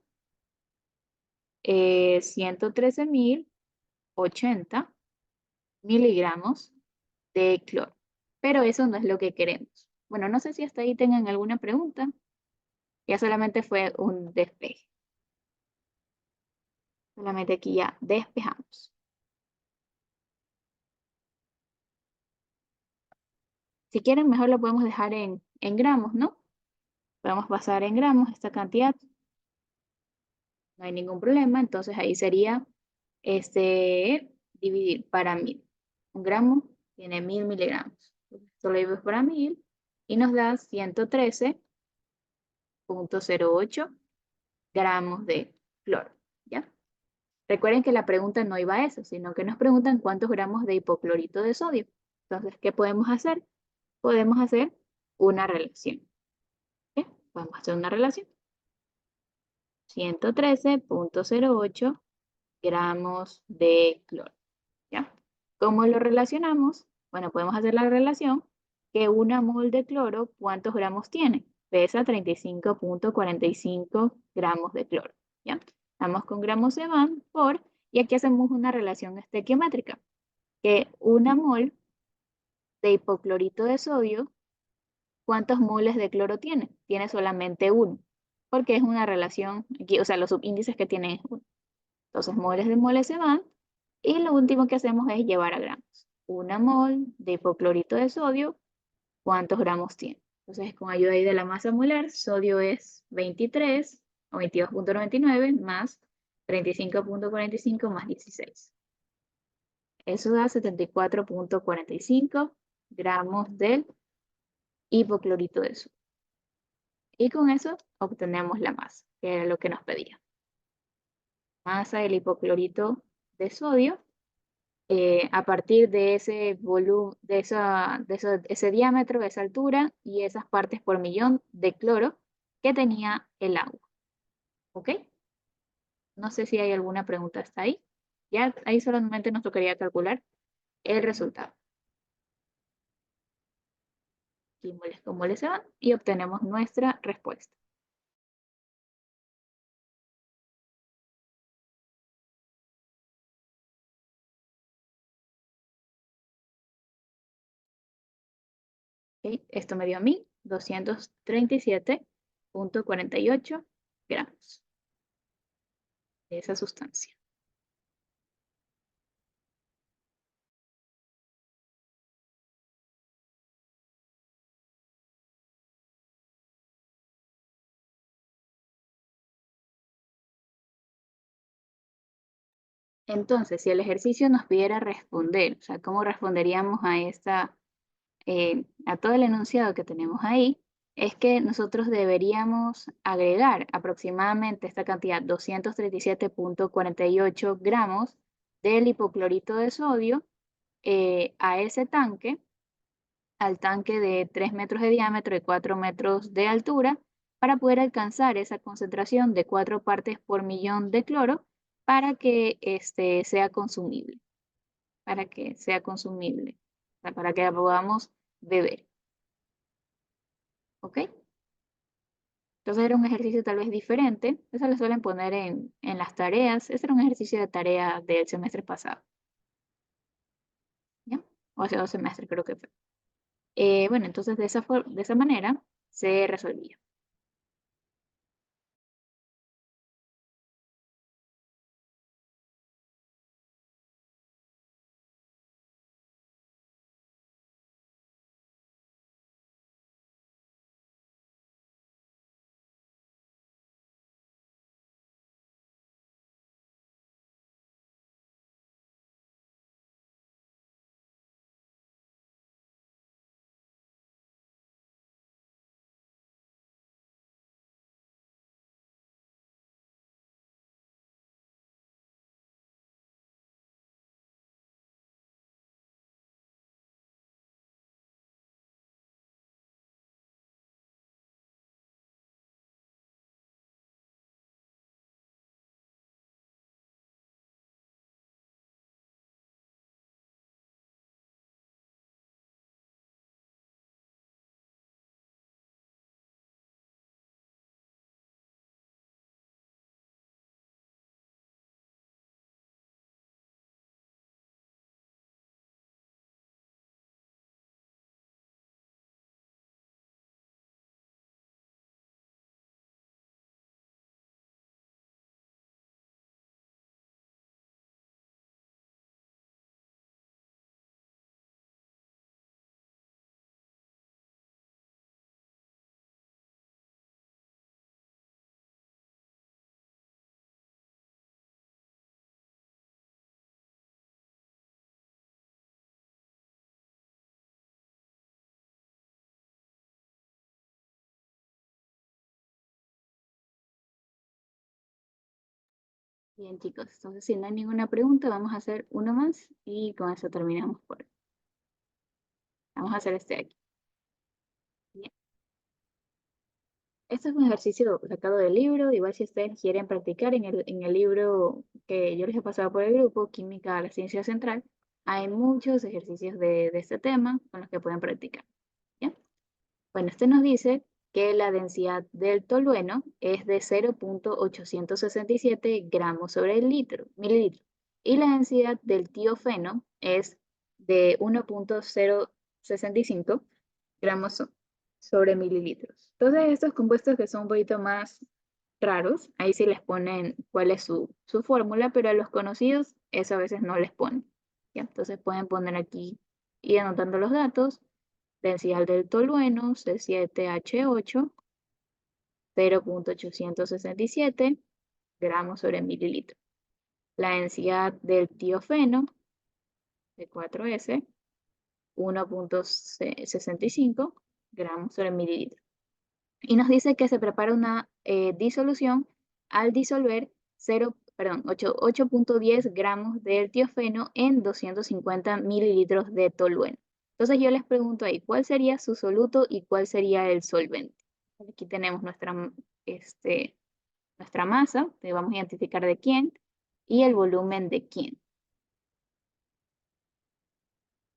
[SPEAKER 1] 113.080 miligramos de cloro. Pero eso no es lo que queremos. Bueno, no sé si hasta ahí tengan alguna pregunta. Ya solamente fue un despeje. Solamente aquí ya despejamos. Si quieren, mejor lo podemos dejar en gramos, ¿no? Podemos pasar en gramos esta cantidad. No hay ningún problema. Entonces ahí sería dividir para 1000. Un gramo tiene 1000 miligramos. Esto lo dividimos para 1000 y nos da 113,08 gramos de cloro, ¿ya? Recuerden que la pregunta no iba a eso, sino que nos preguntan cuántos gramos de hipoclorito de sodio. Entonces, ¿qué podemos hacer? Podemos hacer una relación. ¿Sí? Podemos hacer una relación. 113,08 gramos de cloro, ¿ya? ¿Cómo lo relacionamos? Bueno, podemos hacer la relación que una mol de cloro, ¿cuántos gramos tiene? Pesa 35,45 gramos de cloro, ¿ya? Vamos con gramos se van por, y aquí hacemos una relación estequiométrica, que una mol de hipoclorito de sodio, ¿cuántos moles de cloro tiene? Tiene solamente uno, porque es una relación, aquí, o sea, los subíndices que tiene es uno. Entonces, moles de moles se van, y lo último que hacemos es llevar a gramos. Una mol de hipoclorito de sodio, ¿cuántos gramos tiene? Entonces, con ayuda ahí de la masa molar, sodio es 23 o 22,99 más 35,45 más 16. Eso da 74,45 gramos del hipoclorito de sodio. Y con eso obtenemos la masa, que era lo que nos pedía. Masa del hipoclorito de sodio a partir de ese volumen, ese diámetro, esa altura y esas partes por millón de cloro que tenía el agua. ¿Ok? No sé si hay alguna pregunta hasta ahí. Ya ahí solamente nos tocaría calcular el resultado. Y moles con moles se van y obtenemos nuestra respuesta. ¿Ok? Esto me dio a mí 237,48 gramos de esa sustancia. Entonces, si el ejercicio nos pidiera responder, o sea, ¿cómo responderíamos a todo el enunciado que tenemos ahí? Es que nosotros deberíamos agregar aproximadamente esta cantidad, 237,48 gramos del hipoclorito de sodio a ese tanque, al tanque de 3 metros de diámetro y 4 metros de altura, para poder alcanzar esa concentración de 4 partes por millón de cloro para que sea consumible, o sea, para que la podamos beber. ¿Ok? Entonces era un ejercicio tal vez diferente. Eso lo suelen poner en las tareas. Ese era un ejercicio de tarea del semestre pasado. ¿Ya? O hace 2 semestres creo que fue. Bueno, entonces de esa manera se resolvía. Bien, chicos, entonces si no hay ninguna pregunta, vamos a hacer uno más y con eso terminamos por hoy. Vamos a hacer este de aquí. Bien. Este es un ejercicio sacado del libro. Igual si ustedes quieren practicar en el libro que yo les he pasado por el grupo, Química a la Ciencia Central, hay muchos ejercicios de este tema con los que pueden practicar. Bueno, este nos dice que la densidad del tolueno es de 0.867 gramos sobre el mililitro. Y la densidad del tiofeno es de 1.065 gramos sobre mililitros. Entonces, estos compuestos que son un poquito más raros, ahí sí les ponen cuál es su fórmula, pero a los conocidos, eso a veces no les ponen. ¿Ya? Entonces pueden poner aquí y anotando los datos. Densidad del tolueno, C7H8, 0.867 gramos sobre mililitro. La densidad del tiofeno, C4S, 1.65 gramos sobre mililitro. Y nos dice que se prepara una disolución al disolver 8.10 gramos del tiofeno en 250 mililitros de tolueno. Entonces yo les pregunto ahí, ¿cuál sería su soluto y cuál sería el solvente? Aquí tenemos nuestra masa, que vamos a identificar de quién, y el volumen de quién,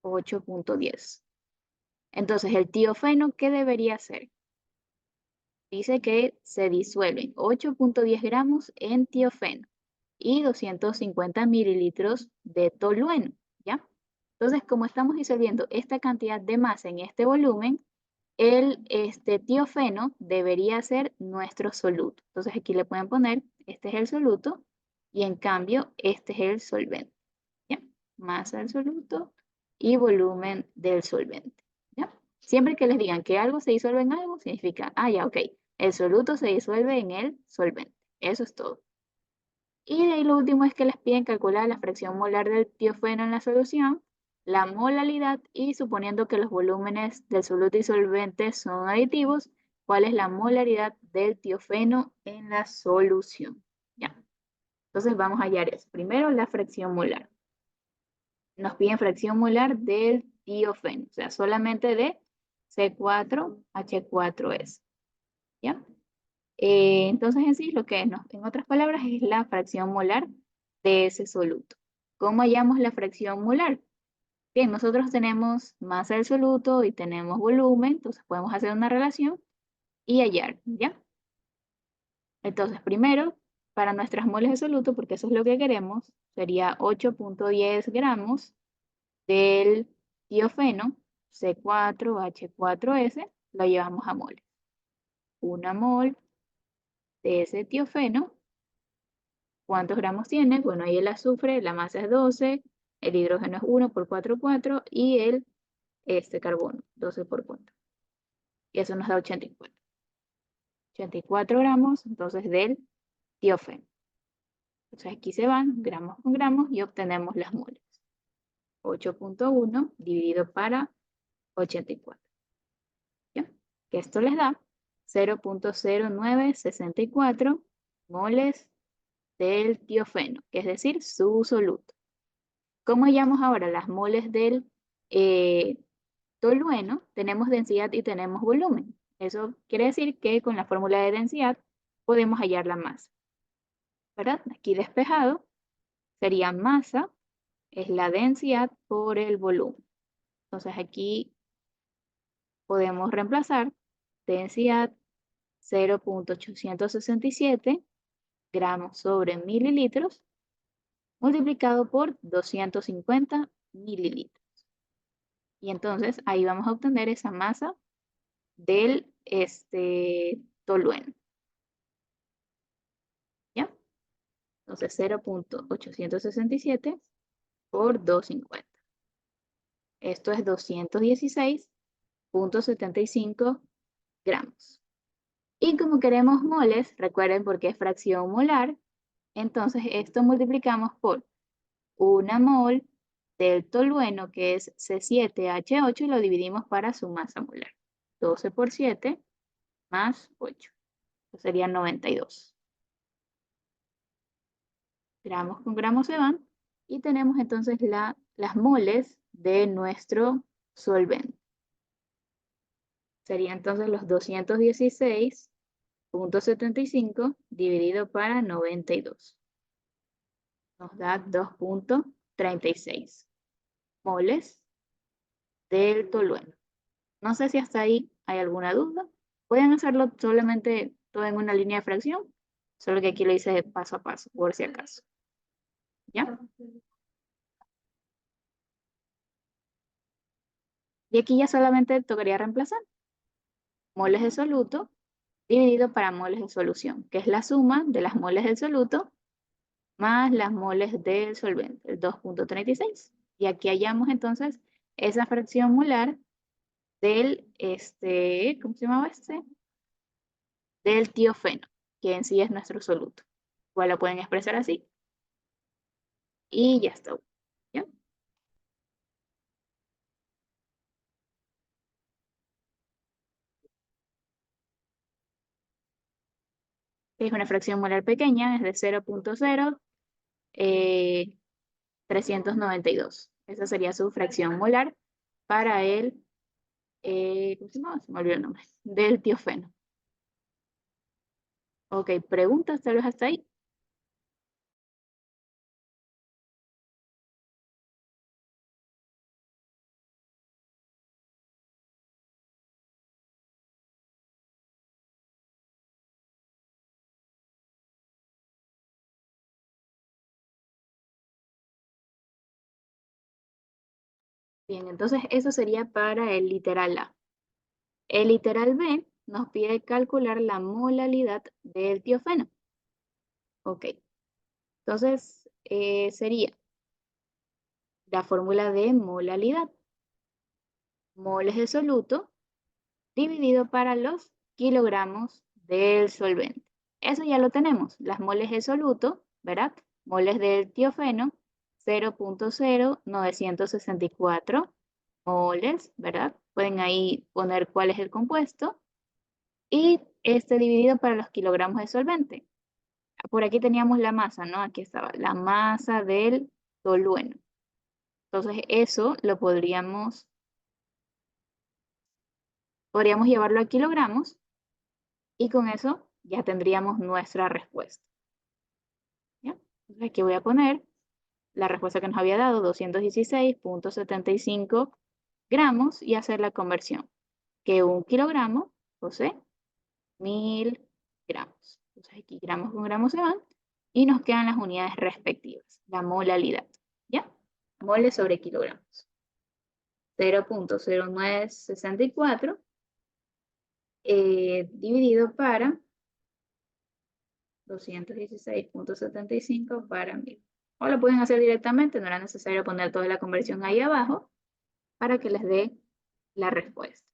[SPEAKER 1] 8.10. Entonces el tiofeno, ¿qué debería ser? Dice que se disuelven 8.10 gramos en tiofeno y 250 mililitros de tolueno, ¿ya? Entonces, como estamos disolviendo esta cantidad de masa en este volumen, el tiofeno debería ser nuestro soluto. Entonces, aquí le pueden poner, este es el soluto, y en cambio, este es el solvente, ¿ya? Masa del soluto y volumen del solvente, ¿ya? Siempre que les digan que algo se disuelve en algo, significa, ya, ok, el soluto se disuelve en el solvente. Eso es todo. Y de ahí lo último es que les piden calcular la fracción molar del tiofeno en la solución, la molaridad y suponiendo que los volúmenes del soluto y solvente son aditivos, cuál es la molaridad del tiofeno en la solución. Ya. Entonces vamos a hallar eso. Primero la fracción molar. Nos piden fracción molar del tiofeno, o sea, solamente de C4H4S. ¿Ya? Entonces, en sí, lo que es, en otras palabras, es la fracción molar de ese soluto. ¿Cómo hallamos la fracción molar? Bien, nosotros tenemos masa del soluto y tenemos volumen, entonces podemos hacer una relación y hallar, ¿ya? Entonces, primero, para nuestras moles de soluto, porque eso es lo que queremos, sería 8.10 gramos del tiofeno, C4H4S, lo llevamos a moles. Una mol de ese tiofeno, ¿cuántos gramos tiene? Bueno, ahí el azufre, la masa es 12, el hidrógeno es 1 por 4, 4 y el carbono, 12 por 4. Y eso nos da 84. 84 gramos, entonces, del tiofeno. Entonces aquí se van gramos con gramos y obtenemos las moles. 8.1 dividido para 84. ¿Ya? Que esto les da 0.0964 moles del tiofeno, que es decir, su soluto. ¿Cómo hallamos ahora las moles del tolueno? Tenemos densidad y tenemos volumen. Eso quiere decir que con la fórmula de densidad podemos hallar la masa. ¿Verdad? Aquí despejado sería masa, es la densidad por el volumen. Entonces aquí podemos reemplazar densidad 0.867 gramos sobre mililitros multiplicado por 250 mililitros. Y entonces ahí vamos a obtener esa masa del tolueno. ¿Ya? Entonces 0.867 por 250. Esto es 216.75 gramos. Y como queremos moles, recuerden porque es fracción molar, entonces esto multiplicamos por una mol del tolueno, que es C7H8, y lo dividimos para su masa molar. 12 por 7 más 8. Eso sería 92. Gramos con gramos se van y tenemos entonces las moles de nuestro solvente. Sería entonces los 216.75 dividido para 92. Nos da 2.36 moles del tolueno. No sé si hasta ahí ¿Hay alguna duda? Pueden hacerlo solamente todo en una línea de fracción, solo que aquí lo hice paso a paso, por si acaso. ¿Ya? Y aquí ya solamente tocaría reemplazar moles de soluto dividido para moles de solución, que es la suma de las moles del soluto más las moles del solvente, el 2,36. Y aquí hallamos entonces esa fracción molar del, ¿cómo se llamaba este? Del tiofeno, que en sí es nuestro soluto. Igual lo pueden expresar así. Y ya está. ¿Ya? Es una fracción molar pequeña, es de 0,0392. Esa sería su fracción molar para el, ¿cómo se llama? Se me olvidó el nombre, del tiofeno. Ok, preguntas tal vez hasta ahí. Bien, entonces eso sería para el literal A. El literal B nos pide calcular la molalidad del tiofeno. Ok, entonces sería la fórmula de molalidad. Moles de soluto dividido para los kilogramos del solvente. Eso ya lo tenemos, las moles de soluto, ¿verdad? Moles del tiofeno, 0,0964 moles, ¿verdad? Pueden ahí poner cuál es el compuesto. Y este dividido para los kilogramos de solvente. Por aquí teníamos la masa, ¿no? Aquí estaba la masa del tolueno. Entonces eso lo podríamos llevarlo a kilogramos y con eso ya tendríamos nuestra respuesta. ¿Ya? Entonces aquí voy a poner la respuesta que nos había dado, 216,75 gramos y hacer la conversión, que 1 kilogramo posee 1000 gramos. Entonces aquí gramos con gramos se van y nos quedan las unidades respectivas, la molalidad, ¿ya? Moles sobre kilogramos. 0,0964 dividido para 216,75 para 1000. O lo pueden hacer directamente, no era necesario poner toda la conversión ahí abajo para que les dé la respuesta.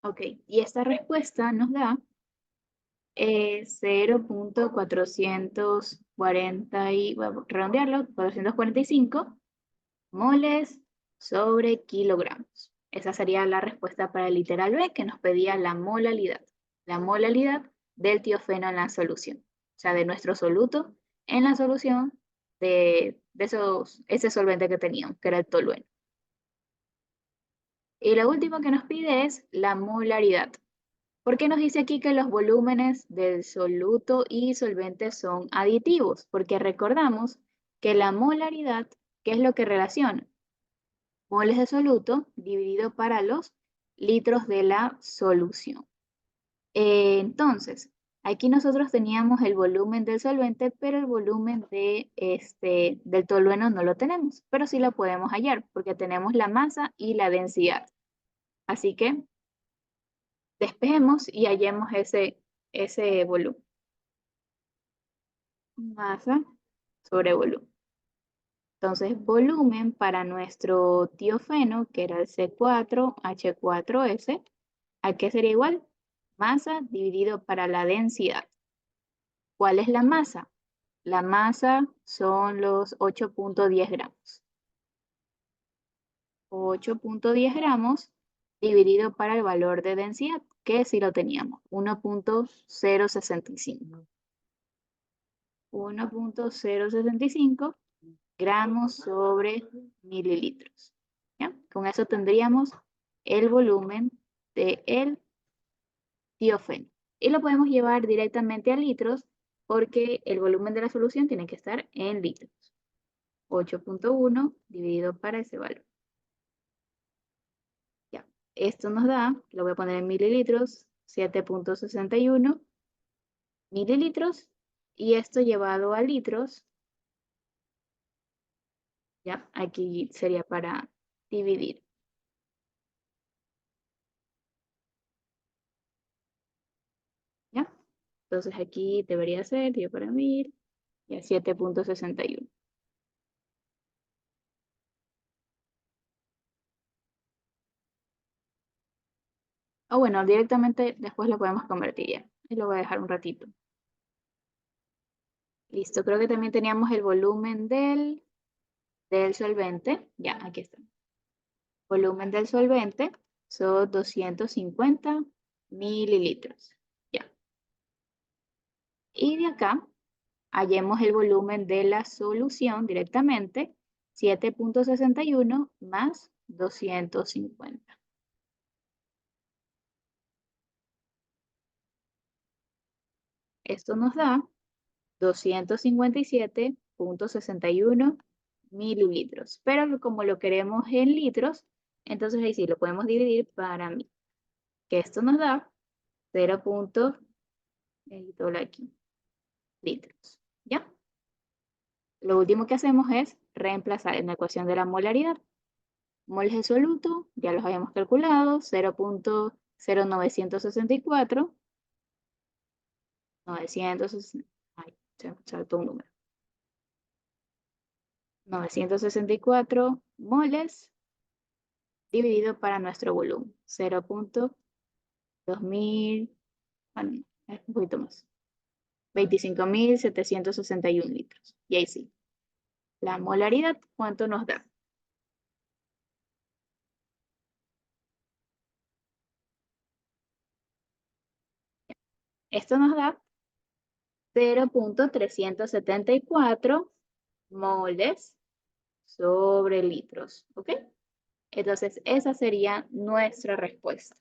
[SPEAKER 1] Ok, y esta respuesta nos da 0,440 y, voy a redondearlo, 445 moles sobre kilogramos. Esa sería la respuesta para el literal B, que nos pedía la molalidad del tiofeno en la solución, o sea, de nuestro soluto en la solución ese solvente que teníamos, que era el tolueno. Y lo último que nos pide es la molaridad. ¿Por qué nos dice aquí que los volúmenes del soluto y solvente son aditivos? Porque recordamos que la molaridad, ¿qué es lo que relaciona? Moles de soluto dividido para los litros de la solución. Entonces, aquí nosotros teníamos el volumen del solvente, pero el volumen del tolueno no lo tenemos, pero sí lo podemos hallar porque tenemos la masa y la densidad. Así que despejemos y hallemos ese volumen. Masa sobre volumen. Entonces, volumen para nuestro tiofeno, que era el C4H4S, ¿a qué sería igual? Masa dividido para la densidad. ¿Cuál es la masa? La masa son los 8,10 gramos. 8,10 gramos dividido para el valor de densidad, que sí lo teníamos, 1.065. 1.065 gramos sobre mililitros. ¿Ya? Con eso tendríamos el volumen del tiofeno. Y lo podemos llevar directamente a litros porque el volumen de la solución tiene que estar en litros. 8.1 dividido para ese valor. Ya. Esto nos da, lo voy a poner en mililitros, 7.61 mililitros. Y esto llevado a litros, ya, aquí sería para dividir. ¿Ya? Entonces aquí debería ser 10 para 1000 y a 7.61. O bueno, directamente después lo podemos convertir ya. Y lo voy a dejar un ratito. Listo, creo que también teníamos el volumen del solvente. Ya, aquí está. Volumen del solvente son 250 mililitros. Ya. Y de acá hallemos el volumen de la solución directamente, 7.61 más 250. Esto nos da 257.61 mililitros. Pero como lo queremos en litros, entonces ahí sí lo podemos dividir para 1000. Que esto nos da 0. Aquí, litros. ¿Ya? Lo último que hacemos es reemplazar en la ecuación de la molaridad. Moles de soluto, ya los habíamos calculado, 0.0964. 960, ay, se me saltó un número. 964 moles dividido para nuestro volumen. 0.2000, bueno, es un poquito más. 25.761 litros. Y ahí sí. La molaridad, ¿cuánto nos da? Esto nos da 0.374 moles sobre litros. ¿Ok? Entonces, esa sería nuestra respuesta.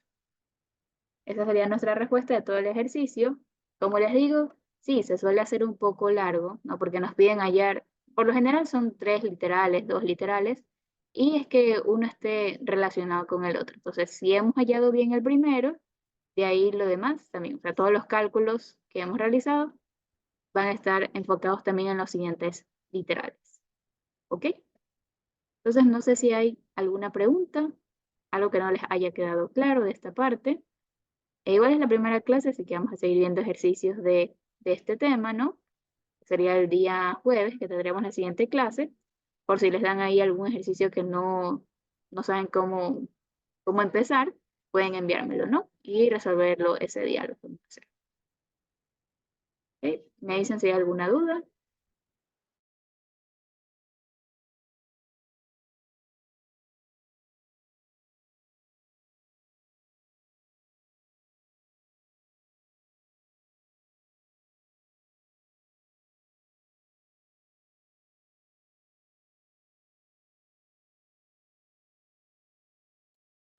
[SPEAKER 1] Esa sería nuestra respuesta de todo el ejercicio. Como les digo, sí, se suele hacer un poco largo, ¿no? Porque nos piden hallar, por lo general son 3 literales, 2 literales, y es que uno esté relacionado con el otro. Entonces, si hemos hallado bien el primero, de ahí lo demás también. O sea, todos los cálculos que hemos realizado van a estar enfocados también en los siguientes literales. ¿Ok? Entonces, no sé si hay alguna pregunta, algo que no les haya quedado claro de esta parte. E igual es la primera clase, así que vamos a seguir viendo ejercicios de este tema, ¿no? Sería el día jueves que tendremos la siguiente clase, por si les dan ahí algún ejercicio que no saben cómo empezar, pueden enviármelo, ¿no? Y resolverlo ese día, lo podemos hacer. ¿Ok? Me dicen si hay alguna duda.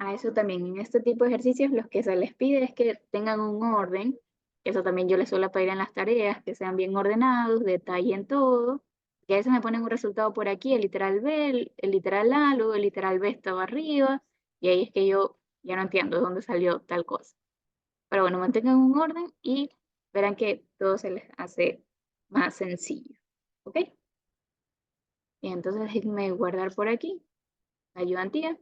[SPEAKER 1] A eso también, en este tipo de ejercicios, los que se les pide es que tengan un orden, que eso también yo les suelo pedir en las tareas, que sean bien ordenados, detallen todo, que a veces me ponen un resultado por aquí, el literal B, el literal A, luego el literal B estaba arriba, y ahí es que yo ya no entiendo de dónde salió tal cosa. Pero bueno, mantengan un orden y verán que todo se les hace más sencillo. ¿Ok? Y entonces déjenme guardar por aquí la ayudantía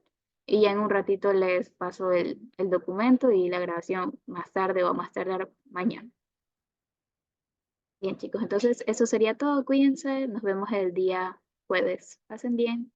[SPEAKER 1] y ya en un ratito les paso el documento y la grabación más tarde o más tardar mañana. Bien chicos, entonces eso sería todo, cuídense, nos vemos el día jueves, pasen bien.